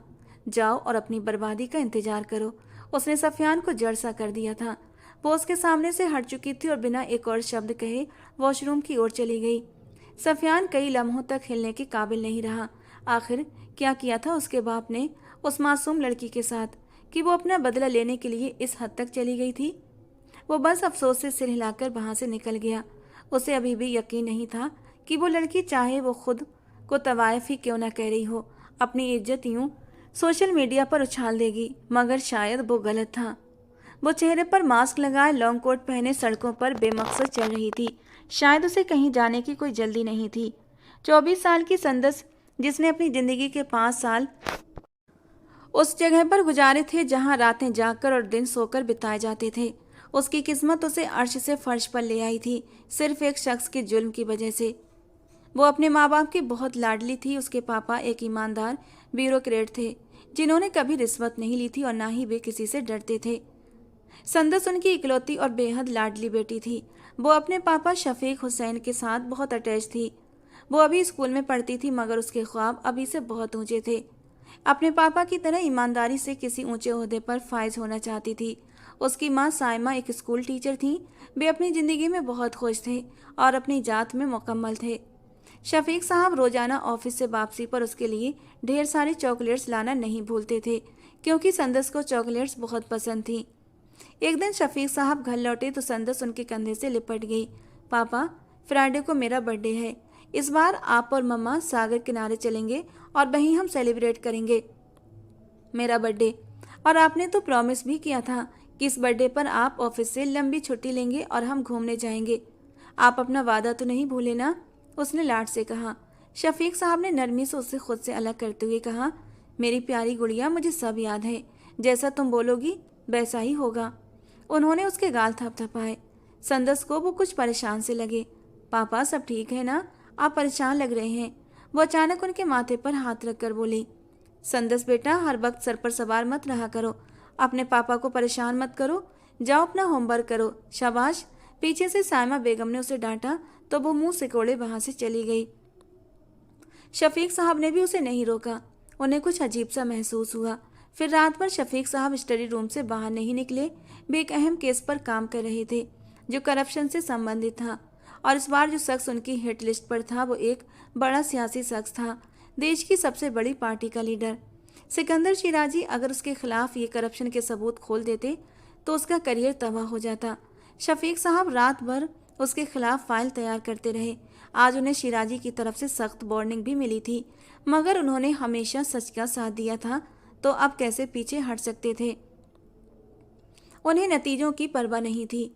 जाओ और अपनी बर्बादी का इंतजार करो। उसने सफियान को जड़ सा कर दिया था। वो उसके सामने से हट चुकी थी और बिना एक और शब्द कहे वॉशरूम की ओर चली गई। सफियान कई लम्हों तक हिलने के काबिल नहीं रहा। आखिर क्या किया था उसके बाप ने उस मासूम लड़की के साथ कि वो अपना बदला लेने के लिए इस हद तक चली गई थी? वो बस अफसोस से सिर हिलाकर वहाँ से निकल गया। उसे अभी भी यकीन नहीं था कि वो लड़की, चाहे वो खुद को तवाइफ ही क्यों न कह रही हो, अपनी इज्जत यूं सोशल मीडिया पर उछाल देगी। मगर शायद वो गलत था। वो चेहरे पर मास्क लगाए, लॉन्ग कोट पहने सड़कों पर बेमकसद चल रही थी। शायद उसे कहीं जाने की कोई जल्दी नहीं थी। 24 साल की संदस, जिसने अपनी ज़िंदगी के 5 साल उस जगह पर गुजारे थे जहां रातें जागकर और दिन सोकर बिताए जाते थे, उसकी किस्मत उसे अर्श से फर्श पर ले आई थी, सिर्फ एक शख्स के जुल्म की वजह से। वो अपने माँ बाप की बहुत लाडली थी। उसके पापा एक ईमानदार ब्यूरोक्रेट थे जिन्होंने कभी रिश्वत नहीं ली थी और ना ही वे किसी से डरते थे। संदस उनकी इकलौती और बेहद लाडली बेटी थी। वो अपने पापा शफीक हुसैन के साथ बहुत अटैच थी। वो अभी स्कूल में पढ़ती थी, मगर उसके ख्वाब अभी से बहुत ऊंचे थे। अपने पापा की तरह ईमानदारी से किसी ऊंचे ओहदे पर फाइज होना चाहती थी। उसकी माँ साइमा एक स्कूल टीचर थी। वे अपनी ज़िंदगी में बहुत खुश थे और अपनी जात में मुकम्मल थे। शफीक साहब रोजाना ऑफिस से वापसी पर उसके लिए ढेर सारी चॉकलेट्स लाना नहीं भूलते थे, क्योंकि संदस को चॉकलेट्स बहुत पसंद थी। एक दिन शफीक साहब घर लौटे तो संदस उनके कंधे से लिपट गई। पापा, फ्राइडे को मेरा बर्थडे है। इस बार आप और मम्मा सागर किनारे चलेंगे और वहीं हम सेलिब्रेट करेंगे मेरा बर्थडे। और आपने तो प्रॉमिस भी किया था कि इस बर्थडे पर आप ऑफिस से लंबी छुट्टी लेंगे और हम घूमने जाएंगे। आप अपना वादा तो नहीं भूले ना? उसने लाड से कहा। शफीक साहब ने नरमी से उसे खुद से अलग करते हुए कहा, मेरी प्यारी गुड़िया, मुझे सब याद है, जैसा तुम बोलोगी वैसा ही होगा। उन्होंने उसके गाल थपथपाए। संदस को वो कुछ परेशान से लगे। पापा सब ठीक है ना, आप परेशान लग रहे हैं। वो अचानक उनके माथे पर हाथ रखकर बोली, संदस बेटा, हर वक्त सर पर सवार मत रहा करो, अपने पापा को परेशान मत करो, जाओ अपना होमवर्क करो, शाबाश। पीछे से सायमा बेगम ने उसे डांटा तो वो मुंह सिकोड़े वहां से चली गई। शफीक साहब ने भी उसे नहीं रोका। उन्हें कुछ अजीब सा महसूस हुआ। फिर रात भर शफीक साहब स्टडी रूम से बाहर नहीं निकले। वे एक अहम केस पर काम कर रहे थे जो करप्शन से संबंधित था, और इस बार जो शख्स उनकी हिट लिस्ट पर था वो एक बड़ा सियासी शख्स था, देश की सबसे बड़ी पार्टी का लीडर सिकंदर शिराजी। अगर उसके खिलाफ ये करप्शन के सबूत खोल देते तो उसका करियर तबाह हो जाता। शफीक साहब रात भर उसके खिलाफ फाइल तैयार करते रहे। आज उन्हें शिराजी की तरफ से सख्त वार्निंग भी मिली थी, मगर उन्होंने हमेशा सच का साथ दिया था, तो अब कैसे पीछे हट सकते थे। उन्हें नतीजों की परवाह नहीं थी।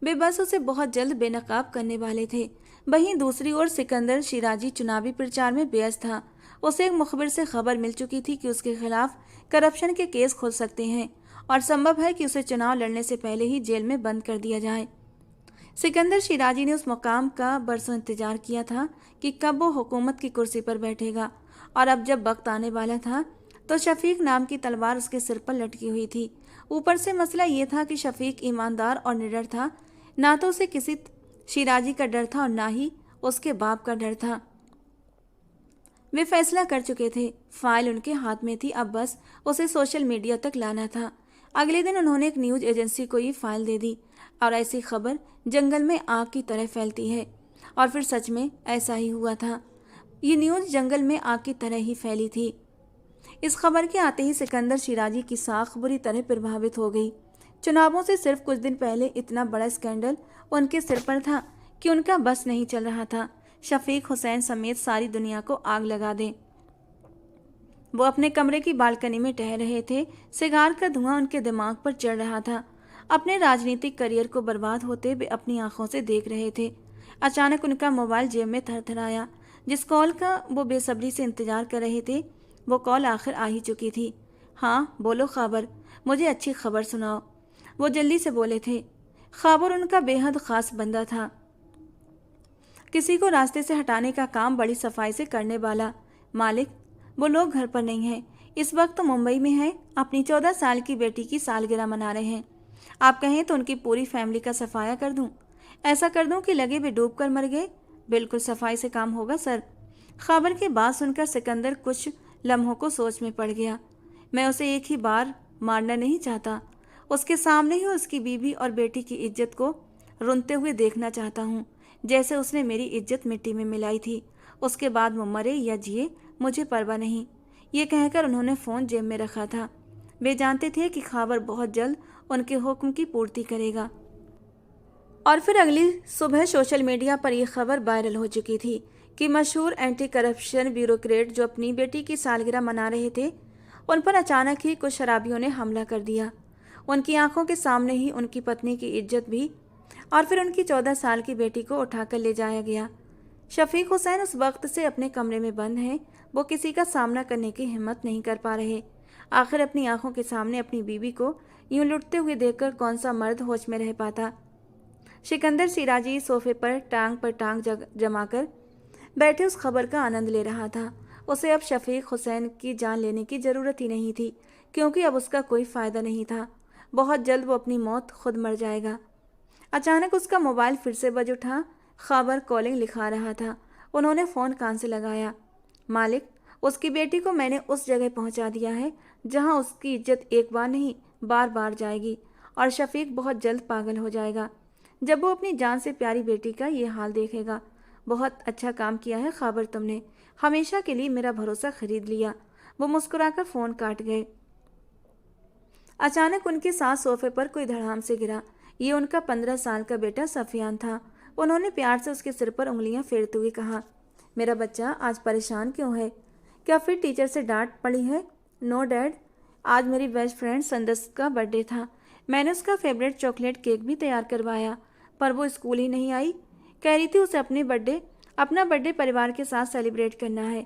वे बस उसे बहुत जल्द बेनकाब करने वाले थे। वहीं दूसरी ओर सिकंदर शिराजी चुनावी प्रचार में व्यस्त था। उसे एक मुखबिर से खबर मिल चुकी थी कि उसके खिलाफ करप्शन के केस खुल सकते हैं और संभव है कि उसे चुनाव लड़ने से पहले ही जेल में बंद कर दिया जाए। सिकंदर शिराजी ने उस मुकाम का बरसों इंतजार किया था कि कब वो हुकूमत की कुर्सी पर बैठेगा, और अब जब वक्त आने वाला था तो शफीक नाम की तलवार उसके सिर पर लटकी हुई थी। ऊपर से मसला ये था कि शफीक ईमानदार और निडर था। ना तो उसे किसी शिराजी का डर था और ना ही उसके बाप का डर था। वे फैसला कर चुके थे, फाइल उनके हाथ में थी, अब बस उसे सोशल मीडिया तक लाना था। अगले दिन उन्होंने एक न्यूज एजेंसी को ये फाइल दे दी, और ऐसी खबर जंगल में आग की तरह फैलती है। और फिर सच में ऐसा ही हुआ था। ये न्यूज जंगल में आग की तरह ही फैली थी। इस खबर के आते ही सिकंदर शिराजी की साख बुरी तरह प्रभावित हो गई। चुनावों से सिर्फ कुछ दिन पहले इतना बड़ा स्कैंडल उनके सिर पर था कि उनका बस नहीं चल रहा था। शफीक हुसैन समेत सारी दुनिया को आग लगा दें। वो अपने कमरे की बालकनी में टहल रहे थे। सिगार का धुआं उनके दिमाग पर चढ़ रहा था। अपने राजनीतिक करियर को बर्बाद होते वे अपनी आंखों से देख रहे थे। अचानक उनका मोबाइल जेब में थरथराया। जिस कॉल का वो बेसब्री से इंतजार कर रहे थे वो कॉल आखिर आ ही चुकी थी। हाँ बोलो खबर, मुझे अच्छी खबर सुनाओ, वो जल्दी से बोले थे। खबर उनका बेहद खास बंदा था, किसी को रास्ते से हटाने का काम बड़ी सफाई से करने वाला। मालिक, वो लोग घर पर नहीं हैं, इस वक्त तो मुंबई में हैं, अपनी 14 साल की बेटी की सालगिरह मना रहे हैं। आप कहें तो उनकी पूरी फैमिली का सफाया कर दूं? ऐसा कर दूं कि लगे वे डूब कर मर गए? बिल्कुल सफाई से काम होगा सर। खबर की बात सुनकर सिकंदर कुछ लम्हों को सोच में पड़ गया। मैं उसे एक ही बार मारना नहीं चाहता, उसके सामने ही उसकी बीवी और बेटी की इज्जत को रुनते हुए देखना चाहता हूँ, जैसे उसने मेरी इज्जत मिट्टी में मिलाई थी। उसके बाद वो मरे या जिए मुझे परवाह नहीं। ये कहकर उन्होंने फ़ोन जेब में रखा था। वे जानते थे कि खबर बहुत जल्द उनके हुक्म की पूर्ति करेगा। और फिर अगली सुबह सोशल मीडिया पर यह खबर वायरल हो चुकी थी कि मशहूर एंटी करप्शन ब्यूरोक्रेट जो अपनी बेटी की सालगिरह मना रहे थे, उन पर अचानक ही कुछ शराबियों ने हमला कर दिया। उनकी आंखों के सामने ही उनकी पत्नी की इज्जत भी, और फिर उनकी 14 साल की बेटी को उठाकर ले जाया गया। शफीक हुसैन उस वक्त से अपने कमरे में बंद हैं। वो किसी का सामना करने की हिम्मत नहीं कर पा रहे। आखिर अपनी आंखों के सामने अपनी बीवी को यूं लुटते हुए देखकर कौन सा मर्द होश में रह पाता। सिकंदर शिराजी सोफे पर टांग जमाकर बैठे उस खबर का आनंद ले रहा था। उसे अब शफीक हुसैन की जान लेने की ज़रूरत ही नहीं थी, क्योंकि अब उसका कोई फ़ायदा नहीं था। बहुत जल्द वो अपनी मौत खुद मर जाएगा। अचानक उसका मोबाइल फिर से बज उठा। खबर कॉलिंग लिखा रहा था। उन्होंने फ़ोन कान से लगाया। मालिक, उसकी बेटी को मैंने उस जगह पहुंचा दिया है जहां उसकी इज्जत एक बार नहीं बार बार जाएगी, और शफीक बहुत जल्द पागल हो जाएगा जब वो अपनी जान से प्यारी बेटी का ये हाल देखेगा। बहुत अच्छा काम किया है खबर, तुमने हमेशा के लिए मेरा भरोसा खरीद लिया। वो मुस्कुराकर फ़ोन काट गए। अचानक उनके साथ सोफे पर कोई धड़ाम से गिरा। ये उनका 15 साल का बेटा सफियान था। उन्होंने प्यार से उसके सिर पर उंगलियां फेरते हुए कहा, मेरा बच्चा आज परेशान क्यों है? क्या फिर टीचर से डांट पड़ी है? नो डैड, आज मेरी बेस्ट फ्रेंड संदस का बर्थडे था। मैंने उसका फेवरेट चॉकलेट केक भी तैयार करवाया, पर वो स्कूल ही नहीं आई। कह रही थी उसे अपने बर्थडे अपना बर्थडे परिवार के साथ सेलिब्रेट करना है।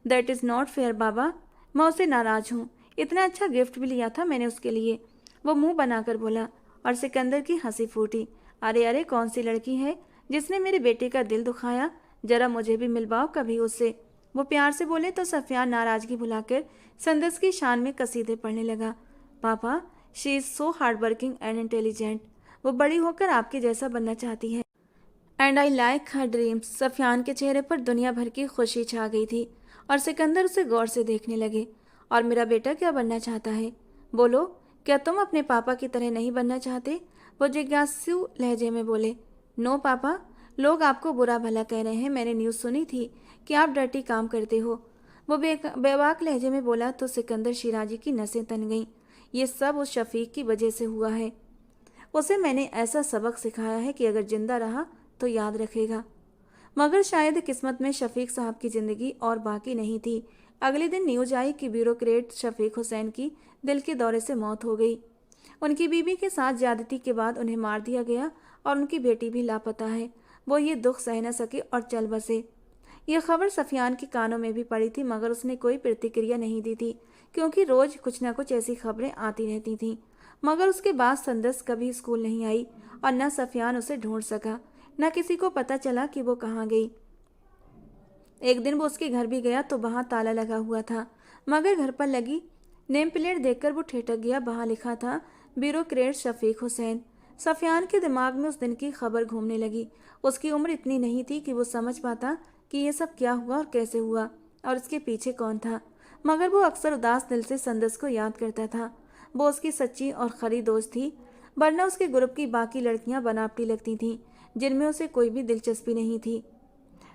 दैट इज़ नॉट फेयर बाबा, मैं उससे नाराज़ हूँ। इतना अच्छा गिफ्ट भी लिया था मैंने उसके लिए, वो मुंह बनाकर बोला। और सिकंदर की हंसी फूटी। अरे अरे, कौन सी लड़की है जिसने मेरे बेटे का दिल दुखाया, जरा मुझे भी मिलवाओ कभी उससे, वो प्यार से बोले तो सफियान नाराज़गी भुलाकर संदस की शान में कसीदे पढ़ने लगा। पापा, she is so hard working and intelligent, वो बड़ी होकर आपके जैसा बनना चाहती है। And I like her dreams. Safiyan के चेहरे पर दुनिया भर की खुशी छा गई थी और सिकंदर उसे गौर से देखने लगे। और मेरा बेटा क्या बनना चाहता है? बोलो, क्या तुम अपने पापा की तरह नहीं बनना चाहते? वो जिज्ञासु लहजे में बोले। नो पापा, लोग आपको बुरा भला कह रहे हैं। मैंने न्यूज़ सुनी थी कि आप डर्टी काम करते हो। वो बेबाक लहजे में बोला तो सिकंदर शिराजी की नसें तन गईं। ये सब उस शफीक की वजह से हुआ है। उसे मैंने ऐसा सबक सिखाया है कि अगर जिंदा रहा तो याद रखेगा। मगर शायद किस्मत में शफीक साहब की ज़िंदगी और बाकी नहीं थी। अगले दिन न्यूज आई कि ब्यूरोक्रेट शफीक हुसैन की दिल के दौरे से मौत हो गई। उनकी बीवी के साथ ज्यादती के बाद उन्हें मार दिया गया और उनकी बेटी भी लापता है। वो ये दुख सह न सके और चल बसे। यह खबर सफियान के कानों में भी पड़ी थी, मगर उसने कोई प्रतिक्रिया नहीं दी थी, क्योंकि रोज कुछ न कुछ ऐसी खबरें आती रहती थीं। मगर उसके बाद संदस कभी स्कूल नहीं आई और न सफियान उसे ढूंढ सका, न किसी को पता चला कि वो कहाँ गई। एक दिन वो उसके घर भी गया तो वहाँ ताला लगा हुआ था, मगर घर पर लगी नेम प्लेट देखकर वो ठिठक गया। वहाँ लिखा था ब्यूरोक्रेट शफीक हुसैन। सफियान के दिमाग में उस दिन की खबर घूमने लगी। उसकी उम्र इतनी नहीं थी कि वो समझ पाता कि ये सब क्या हुआ और कैसे हुआ और इसके पीछे कौन था, मगर वो अक्सर उदास दिल से संदस को याद करता था। वो उसकी सच्ची और खरी दोस्त थी, वरना उसके ग्रुप की बाकी लड़कियां बनावटी लगती थीं, जिनमें उसे कोई भी दिलचस्पी नहीं थी।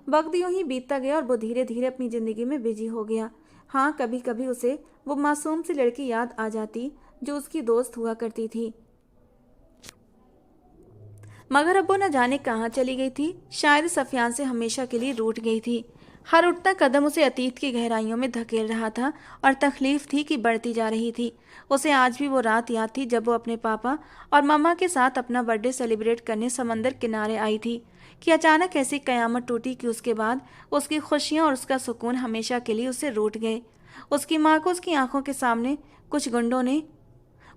वक्त यूं ही बीतता गया और वो धीरे धीरे अपनी ज़िंदगी में बिजी हो गया। हाँ, कभी कभी उसे वो मासूम सी लड़की याद आ जाती जो उसकी दोस्त हुआ करती थी, मगर अब वो न जाने कहाँ चली गई थी। शायद सफियान से हमेशा के लिए रूठ गई थी। हर उठता कदम उसे अतीत की गहराइयों में धकेल रहा था और तकलीफ थी कि बढ़ती जा रही थी। उसे आज भी वो रात याद थी जब वो अपने पापा और मम्मा के साथ अपना बर्थडे सेलिब्रेट करने समंदर किनारे आई थी, कि अचानक ऐसी कयामत टूटी कि उसके बाद उसकी खुशियाँ और उसका सुकून हमेशा के लिए उसे रूठ गए। उसकी माँ को उसकी आंखों के सामने कुछ गुंडों ने,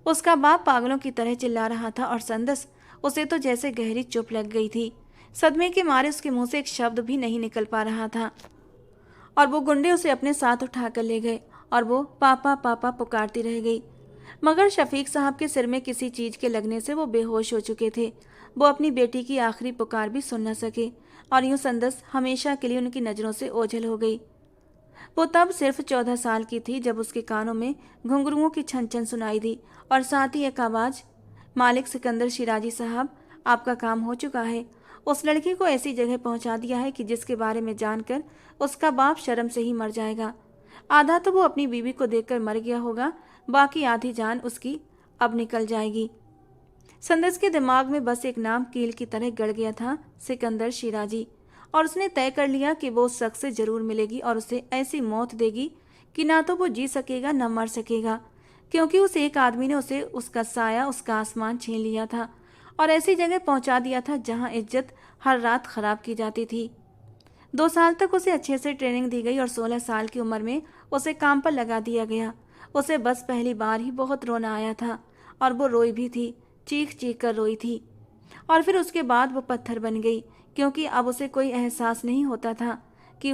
उसका बाप पागलों की तरह चिल्ला रहा था और संदस, उसे तो जैसे गहरी चुप लग गई थी। सदमे के मारे उसके मुंह से एक शब्द भी नहीं निकल पा रहा था और वो गुंडे उसे अपने साथ उठाकर ले गए और वो पापा पापा पुकारती रह गई। मगर शफीक साहब के सिर में किसी चीज़ के लगने से वो बेहोश हो चुके थे। वो अपनी बेटी की आखिरी पुकार भी सुन न सके और यूं संदस हमेशा के लिए उनकी नज़रों से ओझल हो गई। वो तब सिर्फ 14 साल की थी जब उसके कानों में घुंघरुओं की छन छन सुनाई दी और साथ ही एक आवाज़, मालिक सिकंदर शिराजी साहब, आपका काम हो चुका है। उस लड़की को ऐसी जगह पहुंचा दिया है कि जिसके बारे में जानकर उसका बाप शर्म से ही मर जाएगा। आधा तो वो अपनी बीवी को देखकर मर गया होगा, बाकी आधी जान उसकी अब निकल जाएगी। संदस के दिमाग में बस एक नाम कील की तरह गड़ गया था, सिकंदर शिराजी, और उसने तय कर लिया कि वो उस शख्स से जरूर मिलेगी और उसे ऐसी मौत देगी कि ना तो वो जी सकेगा न मर सकेगा, क्योंकि उस एक आदमी ने उसे उसका साया, उसका आसमान छीन लिया था और ऐसी जगह पहुंचा दिया था जहां इज्जत हर रात खराब की जाती थी। 2 साल तक उसे अच्छे से ट्रेनिंग दी गई और 16 साल की उम्र में उसे काम पर लगा दिया गया। उसे बस पहली बार ही बहुत रोना आया था और वो रोई भी थी, चीख चीख कर रोई थी। और फिर उसके बाद वो पत्थर बन गई, क्योंकि अब उसे कोई एहसास नहीं होता था कि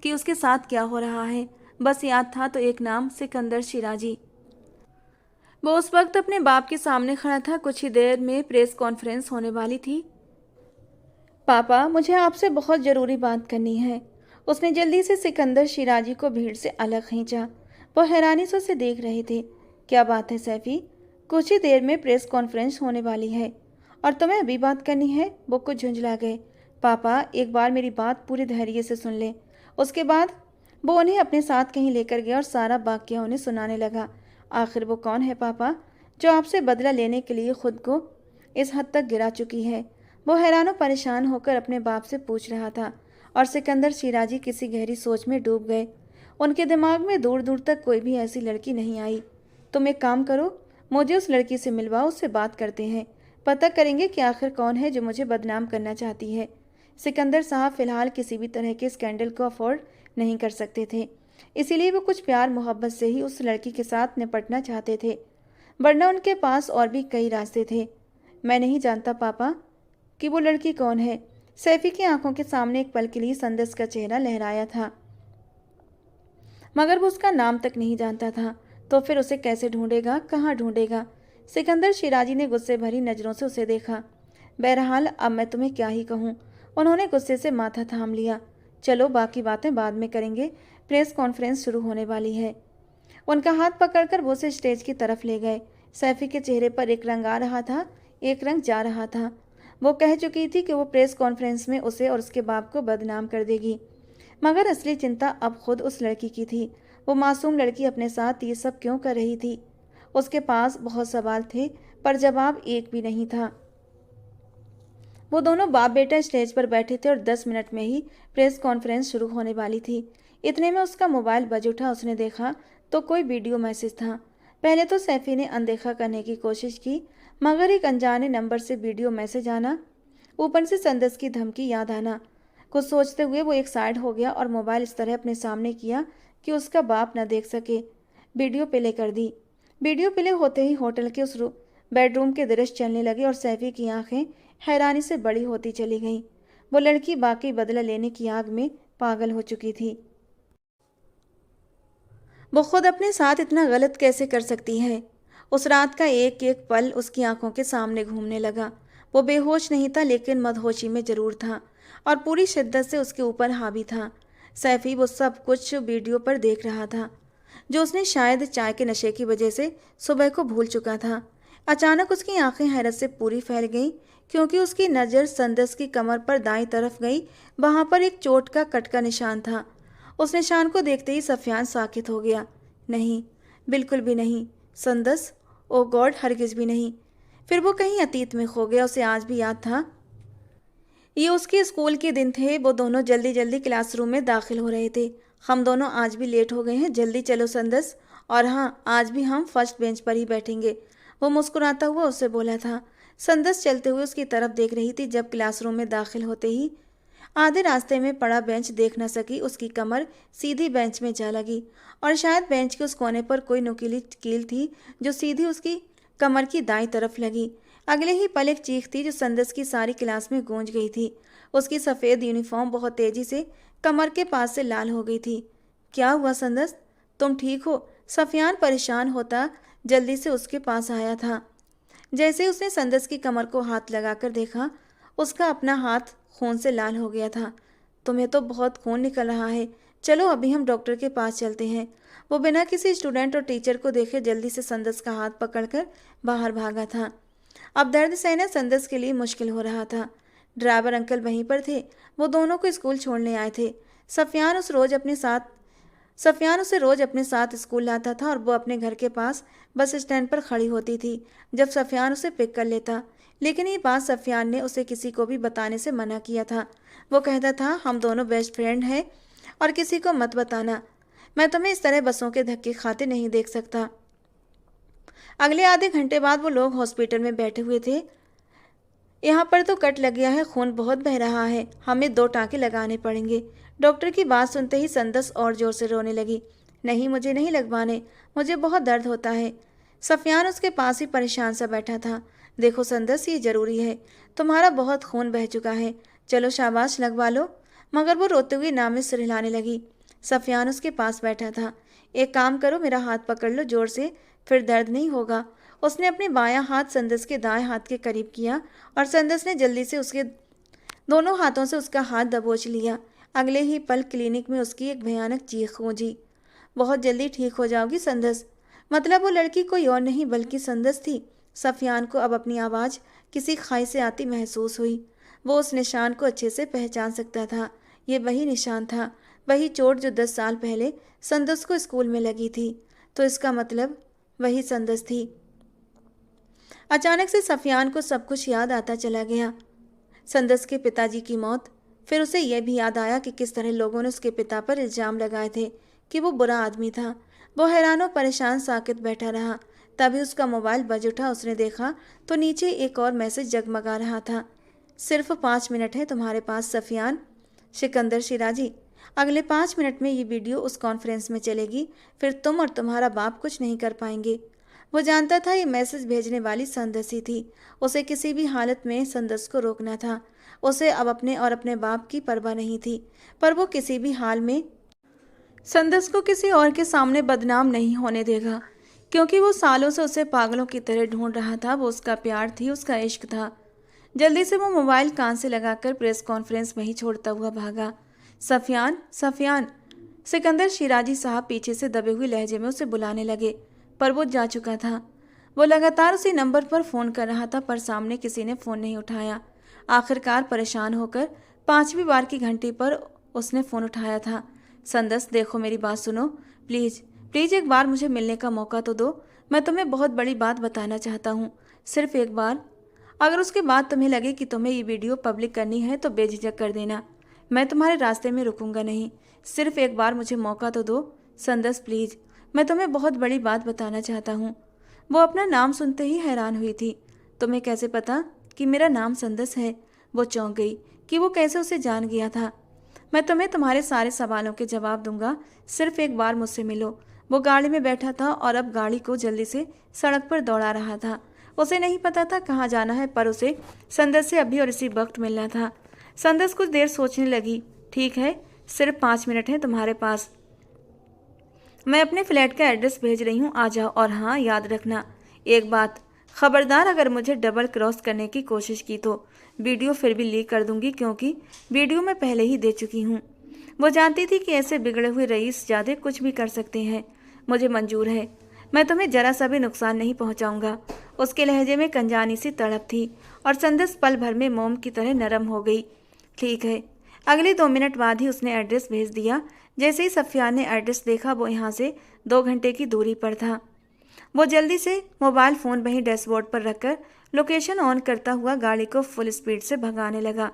उसके साथ क्या हो रहा है। बस याद था तो एक नाम, सिकंदर शिराजी। वो उस वक्त अपने बाप के सामने खड़ा था। कुछ ही देर में प्रेस कॉन्फ्रेंस होने वाली थी। पापा, मुझे आपसे बहुत ज़रूरी बात करनी है। उसने जल्दी से सिकंदर शिराजी को भीड़ से अलग खींचा। वो हैरानी से उसे देख रहे थे। क्या बात है सैफी? कुछ ही देर में प्रेस कॉन्फ्रेंस होने वाली है और तुम्हें अभी बात करनी है? वो कुछ झुंझला गए। पापा, एक बार मेरी बात पूरी धैर्य से सुन ले। उसके बाद वो उन्हें अपने साथ कहीं लेकर गया और सारा वाकया उन्हें सुनाने लगा। आखिर वो कौन है पापा, जो आपसे बदला लेने के लिए खुद को इस हद तक गिरा चुकी है? वो हैरान और परेशान होकर अपने बाप से पूछ रहा था और सिकंदर शिराजी किसी गहरी सोच में डूब गए। उनके दिमाग में दूर दूर तक कोई भी ऐसी लड़की नहीं आई। तुम एक काम करो, मुझे उस लड़की से मिलवाओ, उससे बात करते हैं, पता करेंगे कि आखिर कौन है जो मुझे बदनाम करना चाहती है। सिकंदर साहब फिलहाल किसी भी तरह के स्कैंडल को अफोर्ड नहीं कर सकते थे, इसीलिए वो कुछ प्यार मोहब्बत से ही उस लड़की के साथ निपटना चाहते थे, वरना उनके पास और भी कई रास्ते थे। मैं नहीं जानता पापा कि वो लड़की कौन है। सैफी की आंखों के सामने एक पल के लिए संदस का चेहरा लहराया था, मगर वो उसका नाम तक नहीं जानता था, तो फिर उसे कैसे ढूंढेगा, कहाँ ढूंढेगा। सिकंदर शिराजी ने गुस्से भरी नज़रों से उसे देखा। बहरहाल अब मैं तुम्हें क्या ही कहूँ। उन्होंने गुस्से से माथा थाम लिया। चलो बाकी बातें बाद में करेंगे, प्रेस कॉन्फ्रेंस शुरू होने वाली है। उनका हाथ पकड़कर वो उसे स्टेज की तरफ ले गए। सैफी के चेहरे पर एक रंग आ रहा था, एक रंग जा रहा था। वो कह चुकी थी कि वो प्रेस कॉन्फ्रेंस में उसे और उसके बाप को बदनाम कर देगी, मगर असली चिंता अब खुद उस लड़की की थी। वो मासूम लड़की अपने साथ ये सब क्यों कर रही थी? उसके पास बहुत सवाल थे, पर जवाब एक भी नहीं था। वो दोनों बाप बेटा स्टेज पर बैठे थे और 10 मिनट में ही प्रेस कॉन्फ्रेंस शुरू होने वाली थी। इतने में उसका मोबाइल बज उठा। उसने देखा तो कोई वीडियो मैसेज था। पहले तो सैफी ने अनदेखा करने की कोशिश की, मगर एक अनजाने नंबर से वीडियो मैसेज आना, ऊपर से संदस की धमकी याद आना। कुछ सोचते हुए वो एक साइड हो गया और मोबाइल इस तरह अपने सामने किया कि उसका बाप न देख सके। वीडियो प्ले कर दी। वीडियो प्ले होते ही होटल के उस बेडरूम के दृश्य चलने लगे और सैफी की आंखें हैरानी से बड़ी होती चली गईं। वो लड़की बाकी बदला लेने की आग में पागल हो चुकी थी। वो खुद अपने साथ इतना गलत कैसे कर सकती है? उस रात का एक एक पल उसकी आंखों के सामने घूमने लगा। वो बेहोश नहीं था, लेकिन मदहोशी में जरूर था और पूरी शिद्दत से उसके ऊपर हावी था। सैफी वो सब कुछ वीडियो पर देख रहा था, जो उसने शायद चाय के नशे की वजह से सुबह को भूल चुका था। अचानक उसकी आंखें हैरत से पूरी फैल गईं, क्योंकि उसकी नज़र संदस की कमर पर दाईं तरफ गई। वहां पर एक चोट का कट का निशान था। उस निशान को देखते ही सफियान साकित हो गया। नहीं, बिल्कुल भी नहीं। संदस, ओ गॉड, हरगिज भी नहीं। फिर वो कहीं अतीत में खो गया। उसे आज भी याद था। ये उसके स्कूल के दिन थे। वो दोनों जल्दी जल्दी क्लासरूम में दाखिल हो रहे थे। हम दोनों आज भी लेट हो गए हैं, जल्दी चलो संदस। और हाँ, आज भी हम फर्स्ट बेंच पर ही बैठेंगे, वो मुस्कुराता हुआ उससे बोला था। संदस चलते हुए उसकी तरफ देख रही थी। जब क्लासरूम में दाखिल होते ही आधे रास्ते में पड़ा बेंच देख न सकी। उसकी कमर सीधी बेंच में जा लगी और शायद बेंच के उस कोने पर कोई नुकीली कील थी जो सीधी उसकी कमर की दाईं तरफ लगी। अगले ही पल एक चीख थी जो संदस की सारी क्लास में गूंज गई थी। उसकी सफ़ेद यूनिफॉर्म बहुत तेजी से कमर के पास से लाल हो गई थी। क्या हुआ संदस, तुम ठीक हो? सफियान परेशान होता जल्दी से उसके पास आया था। जैसे उसने संदस की कमर को हाथ लगाकर देखा, उसका अपना हाथ खून से लाल हो गया था। तुम्हें तो बहुत खून निकल रहा है, चलो अभी हम डॉक्टर के पास चलते हैं। वो बिना किसी स्टूडेंट और टीचर को देखे जल्दी से संदस का हाथ पकड़कर बाहर भागा था। अब दर्द सहना संदस के लिए मुश्किल हो रहा था। ड्राइवर अंकल वहीं पर थे। वो दोनों को स्कूल छोड़ने आए थे। सफियान उसे रोज अपने साथ स्कूल लाता था और वो अपने घर के पास बस स्टैंड पर खड़ी होती थी जब सफियान उसे पिक कर लेता। लेकिन ये बात सफियान ने उसे किसी को भी बताने से मना किया था। वो कहता था, हम दोनों बेस्ट फ्रेंड हैं और किसी को मत बताना। मैं तुम्हें इस तरह बसों के धक्के खाते नहीं देख सकता। अगले आधे घंटे बाद वो लोग हॉस्पिटल में बैठे हुए थे। यहाँ पर तो कट लग गया है, खून बहुत बह रहा है, हमें 2 टाँके लगाने पड़ेंगे। डॉक्टर की बात सुनते ही संदस और जोर से रोने लगी। नहीं, मुझे नहीं लगवाने, मुझे बहुत दर्द होता है। सफियान उसके पास ही परेशान सा बैठा था। देखो संदस, ये जरूरी है, तुम्हारा बहुत खून बह चुका है, चलो शाबाश लगवा लो। मगर वो रोते हुए नाम में सिर हिलाने लगी। सफियान उसके पास बैठा था। एक काम करो, मेरा हाथ पकड़ लो जोर से, फिर दर्द नहीं होगा। उसने अपने बायां हाथ संदस के दाएं हाथ के करीब किया और संदस ने जल्दी से उसके दोनों हाथों से उसका हाथ दबोच लिया। अगले ही पल क्लिनिक में उसकी एक भयानक चीख गूंजी। बहुत जल्दी ठीक हो जाओगी संदस। मतलब वो लड़की कोई और नहीं बल्कि संदस थी। सफियान को अब अपनी आवाज़ किसी खाई से आती महसूस हुई। वो उस निशान को अच्छे से पहचान सकता था। ये वही निशान था, वही चोट जो 10 साल पहले संदस को स्कूल में लगी थी। तो इसका मतलब वही संदस थी। अचानक से सफियान को सब कुछ याद आता चला गया। संदस के पिताजी की मौत, फिर उसे यह भी याद आया कि किस तरह लोगों ने उसके पिता पर इल्ज़ाम लगाए थे कि वो बुरा आदमी था। वो हैरान और परेशान साकित बैठा रहा। तभी उसका मोबाइल बज उठा। उसने देखा तो नीचे एक और मैसेज जगमगा रहा था। सिर्फ 5 मिनट है तुम्हारे पास सफियान। सिकंदर शिराजी, अगले 5 मिनट में ये वीडियो उस कॉन्फ्रेंस में चलेगी, फिर तुम और तुम्हारा बाप कुछ नहीं कर पाएंगे। वो जानता था ये मैसेज भेजने वाली संदस ही थी। उसे किसी भी हालत में संदस को रोकना था। उसे अब अपने और अपने बाप की परवाह नहीं थी, पर वो किसी भी हाल में संदस को किसी और के सामने बदनाम नहीं होने देगा, क्योंकि वो सालों से उसे पागलों की तरह ढूंढ रहा था। वो उसका प्यार थी, उसका इश्क था। जल्दी से वो मोबाइल कान से लगाकर प्रेस कॉन्फ्रेंस वहीं छोड़ता हुआ भागा। सफियान, सफियान। सिकंदर शिराजी साहब पीछे से दबे हुए लहजे में उसे बुलाने लगे, पर वो जा चुका था। वो लगातार उसी नंबर पर फ़ोन कर रहा था, पर सामने किसी ने फ़ोन नहीं उठाया। आखिरकार परेशान होकर 5वीं बार की घंटी पर उसने फ़ोन उठाया था। संदस, देखो मेरी बात सुनो, प्लीज़ प्लीज़ एक बार मुझे मिलने का मौका तो दो। मैं तुम्हें बहुत बड़ी बात बताना चाहता हूँ, सिर्फ एक बार। अगर उसके बाद तुम्हें लगे कि तुम्हें ये वीडियो पब्लिक करनी है तो बेझिझक कर देना। मैं तुम्हारे रास्ते में रुकूंगा नहीं। सिर्फ एक बार मुझे मौका तो दो संदस, प्लीज़। मैं तुम्हें बहुत बड़ी बात बताना चाहता हूँ। वो अपना नाम सुनते ही हैरान हुई थी। तुम्हें कैसे पता कि मेरा नाम संदस है? वो चौंक गई कि वो कैसे उसे जान गया था। मैं तुम्हें तुम्हारे सारे सवालों के जवाब दूंगा, सिर्फ एक बार मुझसे मिलो। वो गाड़ी में बैठा था और अब गाड़ी को जल्दी से सड़क पर दौड़ा रहा था। उसे नहीं पता था कहाँ जाना है, पर उसे संदस से अभी और इसी वक्त मिलना था। संदस कुछ देर सोचने लगी। ठीक है, सिर्फ 5 मिनट है तुम्हारे पास। मैं अपने फ्लैट का एड्रेस भेज रही हूँ, आ जाओ। और हाँ, याद रखना एक बात, खबरदार अगर मुझे डबल क्रॉस करने की कोशिश की तो वीडियो फिर भी लीक कर दूंगी, क्योंकि वीडियो मैं पहले ही दे चुकी हूँ। वो जानती थी कि ऐसे बिगड़े हुए रईस ज़्यादा कुछ भी कर सकते हैं। मुझे मंजूर है, मैं तुम्हें जरा सा भी नुकसान नहीं पहुँचाऊँगा। उसके लहजे में कंजानी सी तड़प थी और संदस पल भर में मोम की तरह नरम हो गई। ठीक है। अगले 2 मिनट बाद ही उसने एड्रेस भेज दिया। जैसे ही सफियान ने एड्रेस देखा, वो यहाँ से 2 घंटे की दूरी पर था। वो जल्दी से मोबाइल फ़ोन वहीं डैशबोर्ड पर रखकर लोकेशन ऑन करता हुआ गाड़ी को फुल स्पीड से भगाने लगा।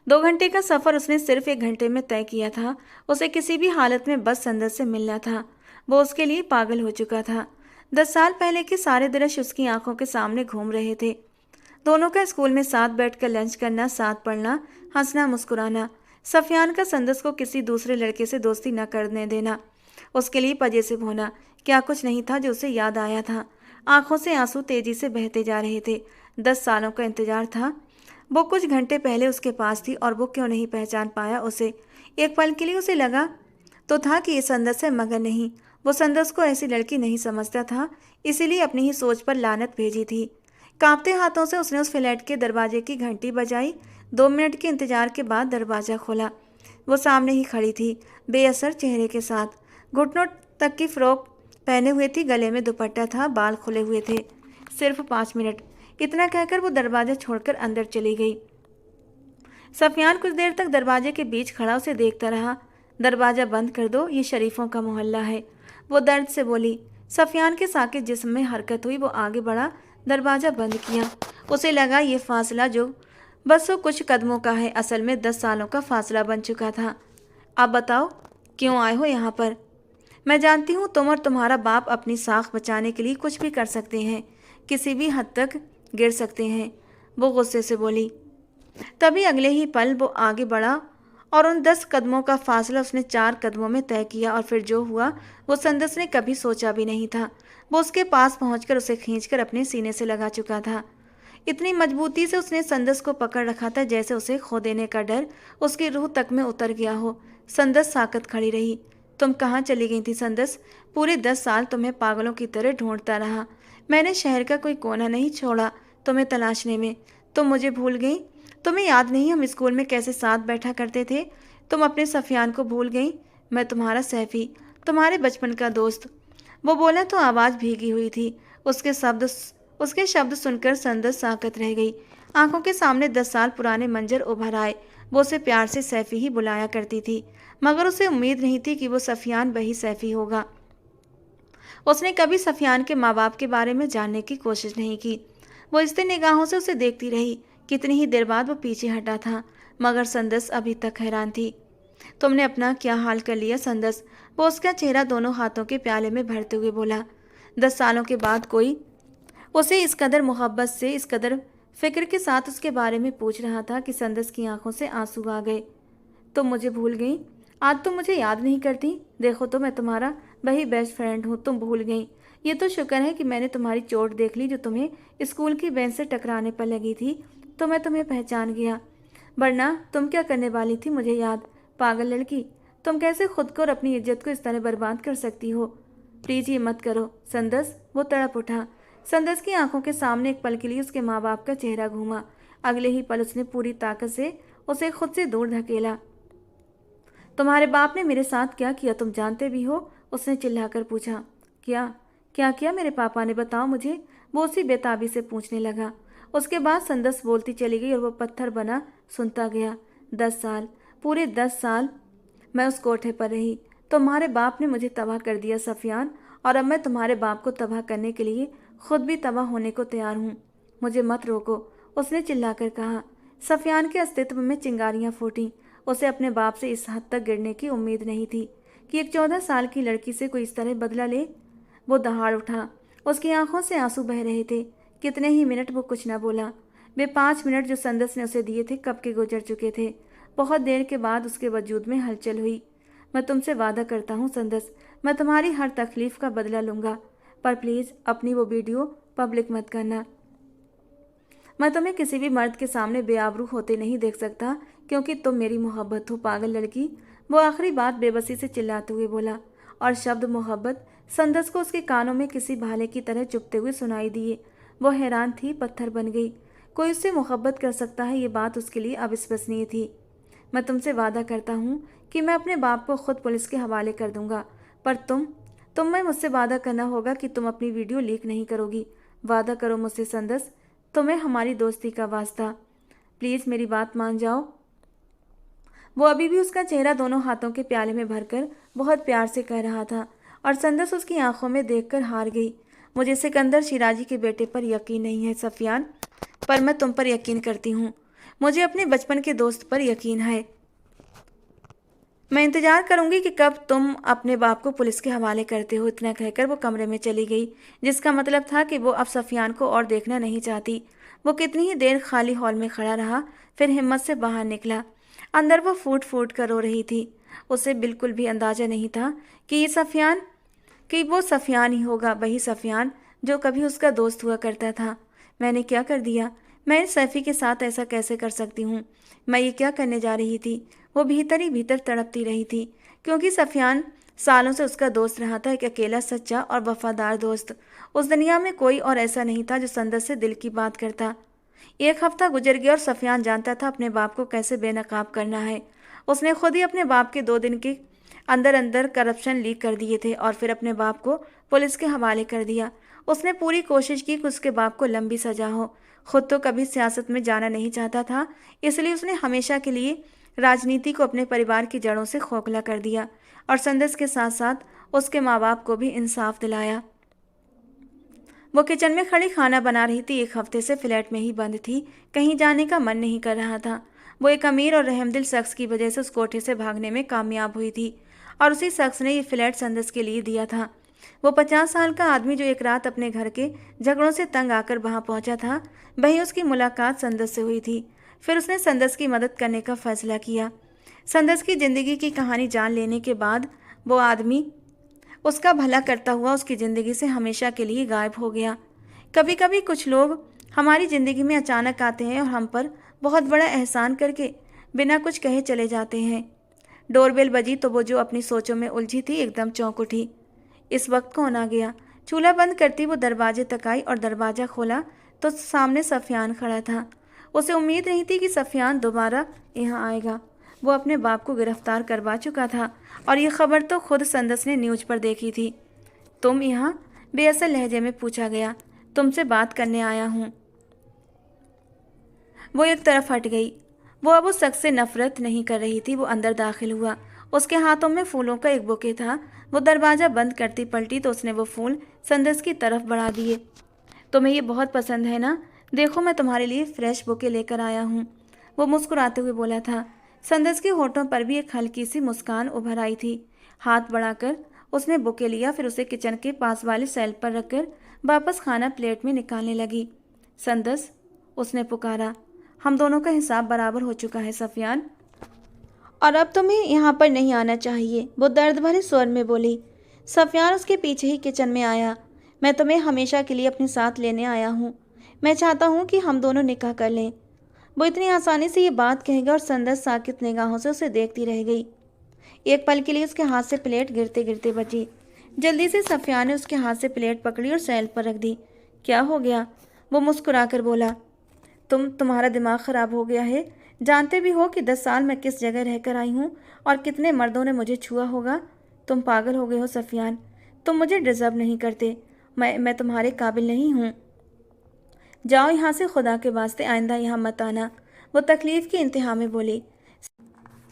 2 घंटे का सफ़र उसने सिर्फ 1 घंटे में तय किया था। उसे किसी भी हालत में बस संदस से मिलना था। वो उसके लिए पागल हो चुका था। 10 साल पहले के सारे दृश्य उसकी आंखों के सामने घूम रहे थे। दोनों का स्कूल में साथ बैठकर लंच करना, साथ पढ़ना, हंसना, मुस्कुराना। सफियान का संदस को किसी दूसरे लड़के से दोस्ती न करने देना, उसके लिए पजेसिव होना, क्या कुछ नहीं था जो उसे याद आया था। आंखों से आंसू तेजी से बहते जा रहे थे। 10 सालों का इंतजार था। वो कुछ घंटे पहले उसके पास थी और वो क्यों नहीं पहचान पाया उसे। एक पल के लिए उसे लगा तो था कि ये संदस है, मगर नहीं। वो संदस को ऐसी लड़की नहीं समझता था, इसीलिए अपनी ही सोच पर लानत भेजी थी। कांपते हाथों से उसने उस फ्लैट के दरवाजे की घंटी बजाई। 2 मिनट के इंतजार के बाद दरवाज़ा खोला। वो सामने ही खड़ी थी, बेअसर चेहरे के साथ। घुटनों तक की फ्रॉक पहने हुए थी, गले में दुपट्टा था, बाल खुले हुए थे। सिर्फ 5 मिनट, इतना कहकर वो दरवाज़ा छोड़कर अंदर चली गई। सफियान कुछ देर तक दरवाजे के बीच खड़ा उसे देखता रहा। दरवाज़ा बंद कर दो, ये शरीफों का मोहल्ला है, वो दर्द से बोली। सफियान के साके जिस्म में हरकत हुई। वो आगे बढ़ा, दरवाज़ा बंद किया। उसे लगा ये फासला जो बस वो कुछ कदमों का है, असल में 10 सालों का फासला बन चुका था। अब बताओ क्यों आए हो यहाँ पर? मैं जानती हूँ तुम और तुम्हारा बाप अपनी साख बचाने के लिए कुछ भी कर सकते हैं, किसी भी हद तक गिर सकते हैं, वो गुस्से से बोली। तभी अगले ही पल वो आगे बढ़ा और उन 10 कदमों का फासला उसने 4 कदमों में तय किया। और फिर जो हुआ वो संदस ने कभी सोचा भी नहीं था। वो उसके पास पहुंचकर उसे खींचकर अपने सीने से लगा चुका था। इतनी मजबूती से उसने संदस को पकड़ रखा था जैसे उसे खो देने का डर उसकी रूह तक में उतर गया हो। संदस साकत खड़ी रही। तुम कहाँ चली गई थी संदस? पूरे 10 साल तुम्हें पागलों की तरह ढूंढता रहा। मैंने शहर का कोई कोना नहीं छोड़ा तुम्हें तलाशने में। तुम मुझे भूल गई? तुम्हें याद नहीं हम स्कूल में कैसे साथ बैठा करते थे? तुम अपने सफियान को भूल गई? मैं तुम्हारा सैफी, तुम्हारे बचपन का दोस्त। वो बोला तो आवाज़ भीगी हुई थी। उसके शब्द सुनकर संदस साकत रह गई। आंखों के सामने 10 साल पुराने मंजर उभर आए। वो उसे प्यार से सैफी ही बुलाया करती थी, मगर उसे उम्मीद नहीं थी कि वो सफियान वही सैफी होगा। उसने कभी सफियान के माँ बाप के बारे में जानने की कोशिश नहीं की। वो स्थिर निगाहों से उसे देखती रही। कितनी ही देर बाद वो पीछे हटा था, मगर संदस अभी तक हैरान थी। तुमने अपना क्या हाल कर लिया संदस? वो उसका चेहरा दोनों हाथों के प्याले में भरते हुए बोला। 10 सालों के बाद कोई उसे इस कदर मोहब्बत से, इस कदर फिक्र के साथ उसके बारे में पूछ रहा था कि संदस की आंखों से आंसू आ गए। तुम मुझे भूल गई? आज तुम मुझे याद नहीं करती? देखो तो मैं तुम्हारा वही बेस्ट फ्रेंड हूँ, तुम भूल गई। ये तो शुक्र है कि मैंने तुम्हारी चोट देख ली जो तुम्हें स्कूल की बेंच से टकराने पर लगी थी, तो मैं तुम्हें पहचान गया। वरना तुम क्या करने वाली थी मुझे याद, पागल लड़की। तुम कैसे खुद को और अपनी इज्जत को इस तरह बर्बाद कर सकती हो? प्लीज़ ये मत करो संदस। वो तड़प उठा। संदस की आंखों के सामने एक पल के लिए उसके माँ बाप का चेहरा घूमा। अगले ही पल उसने पूरी ताकत से उसे खुद से दूर धकेला। तुम्हारे बाप ने मेरे साथ क्या किया तुम जानते भी हो? उसने चिल्लाकर पूछा। क्या? क्या किया मेरे पापा ने, बताओ मुझे, वो उसी बेताबी से पूछने लगा। उसके बाद संदस बोलती चली गई और वो पत्थर बना सुनता गया। 10 साल, पूरे 10 साल मैं उस कोठे पर रही। तुम्हारे बाप ने मुझे तबाह कर दिया सफियान, और अब मैं तुम्हारे बाप को तबाह करने के लिए खुद भी तबाह होने को तैयार हूँ। मुझे मत रोको, उसने चिल्लाकर कहा। सफियान के अस्तित्व में चिंगारियां फूटीं। उसे अपने बाप से इस हद तक गिरने की उम्मीद नहीं थी कि एक 14 साल की लड़की से कोई इस तरह बदला ले। वो दहाड़ उठा। उसकी आंखों से आंसू बह रहे थे। कितने ही मिनट वो कुछ न बोला। वे 5 मिनट जो संदस ने उसे दिए थे कब के गुजर चुके थे। बहुत देर के बाद उसके वजूद में हलचल हुई। मैं तुमसे वादा करता हूँ संदस, मैं तुम्हारी हर तकलीफ का बदला लूँगा, पर प्लीज़ अपनी वो वीडियो पब्लिक मत करना। मैं तुम्हें किसी भी मर्द के सामने बेआबरू होते नहीं देख सकता, क्योंकि तुम मेरी मोहब्बत हो, पागल लड़की। वो आखिरी बात बेबसी से चिल्लाते हुए बोला, और शब्द मोहब्बत संदस को उसके कानों में किसी भाले की तरह चुभते हुए सुनाई दिए। वो हैरान थी, पत्थर बन गई। कोई उससे मोहब्बत कर सकता है, ये बात उसके लिए अविश्वसनीय थी। मैं तुमसे वादा करता हूँ कि मैं अपने बाप को खुद पुलिस के हवाले कर दूंगा, पर तुम में मुझसे वादा करना होगा कि तुम अपनी वीडियो लीक नहीं करोगी। वादा करो मुझसे संदस, तुम्हें हमारी दोस्ती का वास्ता, प्लीज़ मेरी बात मान जाओ। वो अभी भी उसका चेहरा दोनों हाथों के प्याले में भरकर बहुत प्यार से कह रहा था, और संदस उसकी आंखों में देखकर हार गई। मुझे सिकंदर शिराजी के बेटे पर यकीन नहीं है सफियान, पर मैं तुम पर यकीन करती हूँ। मुझे अपने बचपन के दोस्त पर यकीन है। मैं इंतजार करूंगी कि कब तुम अपने बाप को पुलिस के हवाले करते हो। इतना कहकर वो कमरे में चली गई, जिसका मतलब था कि वो अब सफियान को और देखना नहीं चाहती। वो कितनी ही देर खाली हॉल में खड़ा रहा, फिर हिम्मत से बाहर निकला। अंदर वो फूट फूट कर रो रही थी। उसे बिल्कुल भी अंदाजा नहीं था कि वो सफियान ही होगा, वही सफियान जो कभी उसका दोस्त हुआ करता था। मैंने क्या कर दिया? मैं इस सैफी के साथ ऐसा कैसे कर सकती हूँ? मैं ये क्या करने जा रही थी? वो भीतर ही भीतर तड़पती रही थी, क्योंकि सफियान सालों से उसका दोस्त रहा था, एक अकेला सच्चा और वफादार दोस्त। उस दुनिया में कोई और ऐसा नहीं था जो संदस से दिल की बात करता। 1 हफ्ता गुजर गया और सफियान जानता था अपने बाप को कैसे बेनकाब करना है। उसने खुद ही अपने बाप के 2 दिन के अंदर अंदर करप्शन लीक कर दिए थे, और फिर अपने बाप को पुलिस के हवाले कर दिया। उसने पूरी कोशिश की कि उसके बाप को लंबी सजा हो। खुद तो कभी सियासत में जाना नहीं चाहता था, इसलिए उसने हमेशा के लिए राजनीति को अपने परिवार की जड़ों से खोखला कर दिया, और संदस के साथ साथ उसके माँ बाप को भी इंसाफ दिलाया। वो किचन में खड़ी खाना बना रही थी। 1 हफ्ते से फ्लैट में ही बंद थी, कहीं जाने का मन नहीं कर रहा था। वो एक अमीर और रहमदिल शख्स की वजह से उस कोठे से भागने में कामयाब हुई थी, और उसी शख्स ने ये फ्लैट संदस के लिए दिया था। वो 50 साल का आदमी जो एक रात अपने घर के झगड़ों से तंग आकर वहां पहुंचा था, वही उसकी मुलाकात संदस से हुई थी। फिर उसने संदस की मदद करने का फैसला किया। संदस की जिंदगी की कहानी जान लेने के बाद वो आदमी उसका भला करता हुआ उसकी ज़िंदगी से हमेशा के लिए गायब हो गया। कभी कभी कुछ लोग हमारी ज़िंदगी में अचानक आते हैं और हम पर बहुत बड़ा एहसान करके बिना कुछ कहे चले जाते हैं। डोरबेल बजी तो वो जो अपनी सोचों में उलझी थी एकदम चौंक उठी। इस वक्त कौन आ गया? चूल्हा बंद करती वो दरवाजे तक आई और दरवाज़ा खोला तो सामने सफियान खड़ा था। उसे उम्मीद नहीं थी कि सफियान दोबारा यहाँ आएगा। वो अपने बाप को गिरफ्तार करवा चुका था, और ये खबर तो खुद संदस ने न्यूज पर देखी थी। तुम यहाँ? बेअसल लहजे में पूछा गया। तुमसे बात करने आया हूँ। वो एक तरफ हट गई। वो अब उस शख्स से नफरत नहीं कर रही थी। वो अंदर दाखिल हुआ। उसके हाथों में फूलों का एक बुके था। वो दरवाज़ा बंद करती पलटी तो उसने वो फूल संदस की तरफ बढ़ा दिए। तुम्हें ये बहुत पसंद है ना? देखो मैं तुम्हारे लिए फ्रेश बुके लेकर आया हूँ, वो मुस्कुराते हुए बोला था। संदस के होठों पर भी एक हल्की सी मुस्कान उभर आई थी। हाथ बढ़ाकर उसने बुके लिया, फिर उसे किचन के पास वाले सेल पर रखकर वापस खाना प्लेट में निकालने लगी। संदस, उसने पुकारा। हम दोनों का हिसाब बराबर हो चुका है सफियान, और अब तुम्हें यहाँ पर नहीं आना चाहिए, वो दर्द भरे स्वर में बोली। सफियान उसके पीछे ही किचन में आया। मैं तुम्हें हमेशा के लिए अपने साथ लेने आया हूँ। मैं चाहता हूँ कि हम दोनों निकाह कर लें। वो इतनी आसानी से ये बात कह गया और संदस साकित निगाहों से उसे देखती रह गई। एक पल के लिए उसके हाथ से प्लेट गिरते गिरते बची। जल्दी से सफियान ने उसके हाथ से प्लेट पकड़ी और सैल पर रख दी। क्या हो गया? वो मुस्कुराकर बोला। तुम्हारा दिमाग खराब हो गया है। जानते भी हो कि 10 साल मैं किस जगह रहकर आई हूँ और कितने मर्दों ने मुझे छुआ होगा। तुम पागल हो गए हो सफियान। तुम मुझे डिजर्व नहीं करते। मैं तुम्हारे काबिल नहीं हूँ। जाओ यहाँ से, खुदा के वास्ते आइंदा यहाँ मत आना, वो तकलीफ की इंतहा में बोली।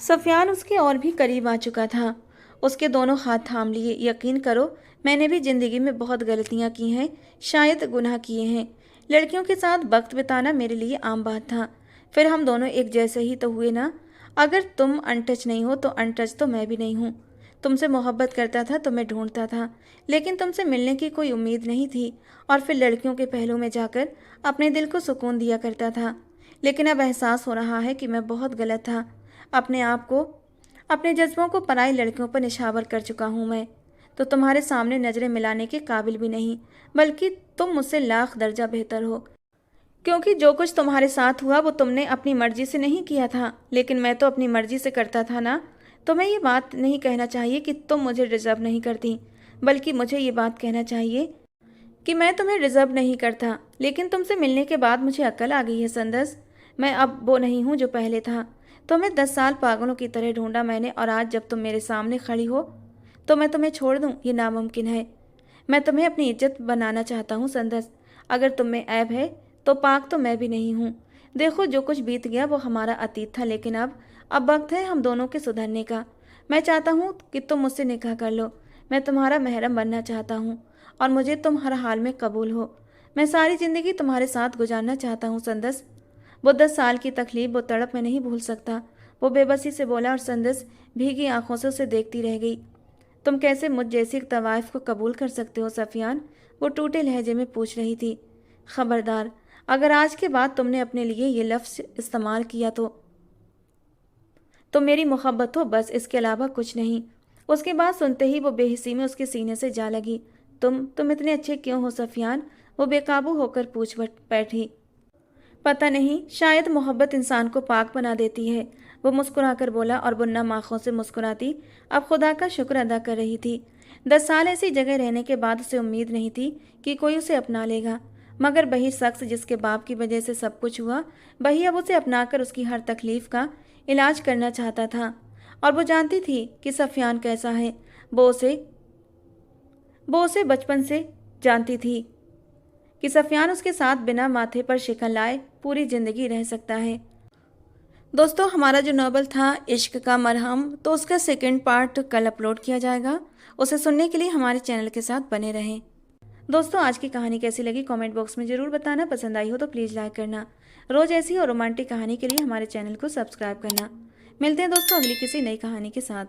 सफियान उसके और भी करीब आ चुका था। उसके दोनों हाथ थाम लिए। यकीन करो, मैंने भी ज़िंदगी में बहुत गलतियाँ की हैं, शायद गुनाह किए हैं। लड़कियों के साथ वक्त बिताना मेरे लिए आम बात था। फिर हम दोनों एक जैसे ही तो हुए ना। अगर तुम अनटच नहीं हो तो अनटच तो मैं भी नहीं हूँ। तुमसे मोहब्बत करता था, तुम्हें ढूंढता था, लेकिन तुमसे मिलने की कोई उम्मीद नहीं थी। और फिर लड़कियों के पहलू में जाकर अपने दिल को सुकून दिया करता था। लेकिन अब एहसास हो रहा है कि मैं बहुत गलत था। अपने आप को, अपने जज्बों को पराई लड़कियों पर निछावर कर चुका हूँ। मैं तो तुम्हारे सामने नज़रें मिलाने के काबिल भी नहीं, बल्कि तुम मुझसे लाख दर्जा बेहतर हो। क्योंकि जो कुछ तुम्हारे साथ हुआ वो तुमने अपनी मर्जी से नहीं किया था, लेकिन मैं तो अपनी मर्जी से करता था ना। तुम्हें ये बात नहीं कहना चाहिए कि तुम मुझे डिजर्व नहीं करती, बल्कि मुझे ये बात कहना चाहिए कि मैं तुम्हें डिजर्व नहीं करता। लेकिन तुमसे मिलने के बाद मुझे अक्ल आ गई है संदस। मैं अब वो नहीं हूँ जो पहले था। तुम्हें 10 साल पागलों की तरह ढूंढा मैंने, और आज जब तुम मेरे सामने खड़ी हो तो मैं तुम्हें छोड़ दूँ, ये नामुमकिन है। मैं तुम्हें अपनी इज्जत बनाना चाहता हूँ संदस। अगर तुम में ऐब है तो पाक तो मैं भी नहीं हूँ। देखो, जो कुछ बीत गया वो हमारा अतीत था, लेकिन अब वक्त है हम दोनों के सुधरने का। मैं चाहता हूँ कि तुम मुझसे निकाह कर लो। मैं तुम्हारा महरम बनना चाहता हूँ और मुझे तुम हर हाल में कबूल हो। मैं सारी ज़िंदगी तुम्हारे साथ गुजारना चाहता हूँ संदस। वो 10 साल की तकलीफ, वो तड़प मैं नहीं भूल सकता, वो बेबसी से बोला, और संदस भीगी आंखों से उसे देखती रह गई। तुम कैसे मुझ जैसी एक तवाइफ को कबूल कर सकते हो सफियान? वो टूटे लहजे में पूछ रही थी। खबरदार, अगर आज के बाद तुमने अपने लिए ये लफ्ज़ इस्तेमाल किया तो मेरी मोहब्बत हो, बस, इसके अलावा कुछ नहीं। उसके बाद सुनते ही वो बेहिसी में उसके सीने से जा लगी। तुम इतने अच्छे क्यों हो सफियान? वो बेकाबू होकर पूछ बैठी। पता नहीं, शायद मोहब्बत इंसान को पाक बना देती है, वो मुस्कुराकर बोला, और गुन्ना आँखों से मुस्कुराती अब खुदा का शुक्र अदा कर रही थी। 10 साल ऐसी जगह रहने के बाद उसे उम्मीद नहीं थी कि कोई उसे अपना लेगा, मगर वही शख्स जिसके बाप की वजह से सब कुछ हुआ, वही अब उसे अपनाकर उसकी हर तकलीफ का इलाज करना चाहता था। और वो जानती थी कि सफियान कैसा है। वो उसे बचपन से जानती थी कि सफियान उसके साथ बिना माथे पर शिकन लाए पूरी ज़िंदगी रह सकता है। दोस्तों, हमारा जो नॉवल था इश्क का मरहम, तो उसका सेकंड पार्ट कल अपलोड किया जाएगा। उसे सुनने के लिए हमारे चैनल के साथ बने रहें। दोस्तों, आज की कहानी कैसी लगी कमेंट बॉक्स में ज़रूर बताना। पसंद आई हो तो प्लीज़ लाइक करना। रोज़ ऐसी और रोमांटिक कहानी के लिए हमारे चैनल को सब्सक्राइब करना। मिलते हैं दोस्तों अगली किसी नई कहानी के साथ।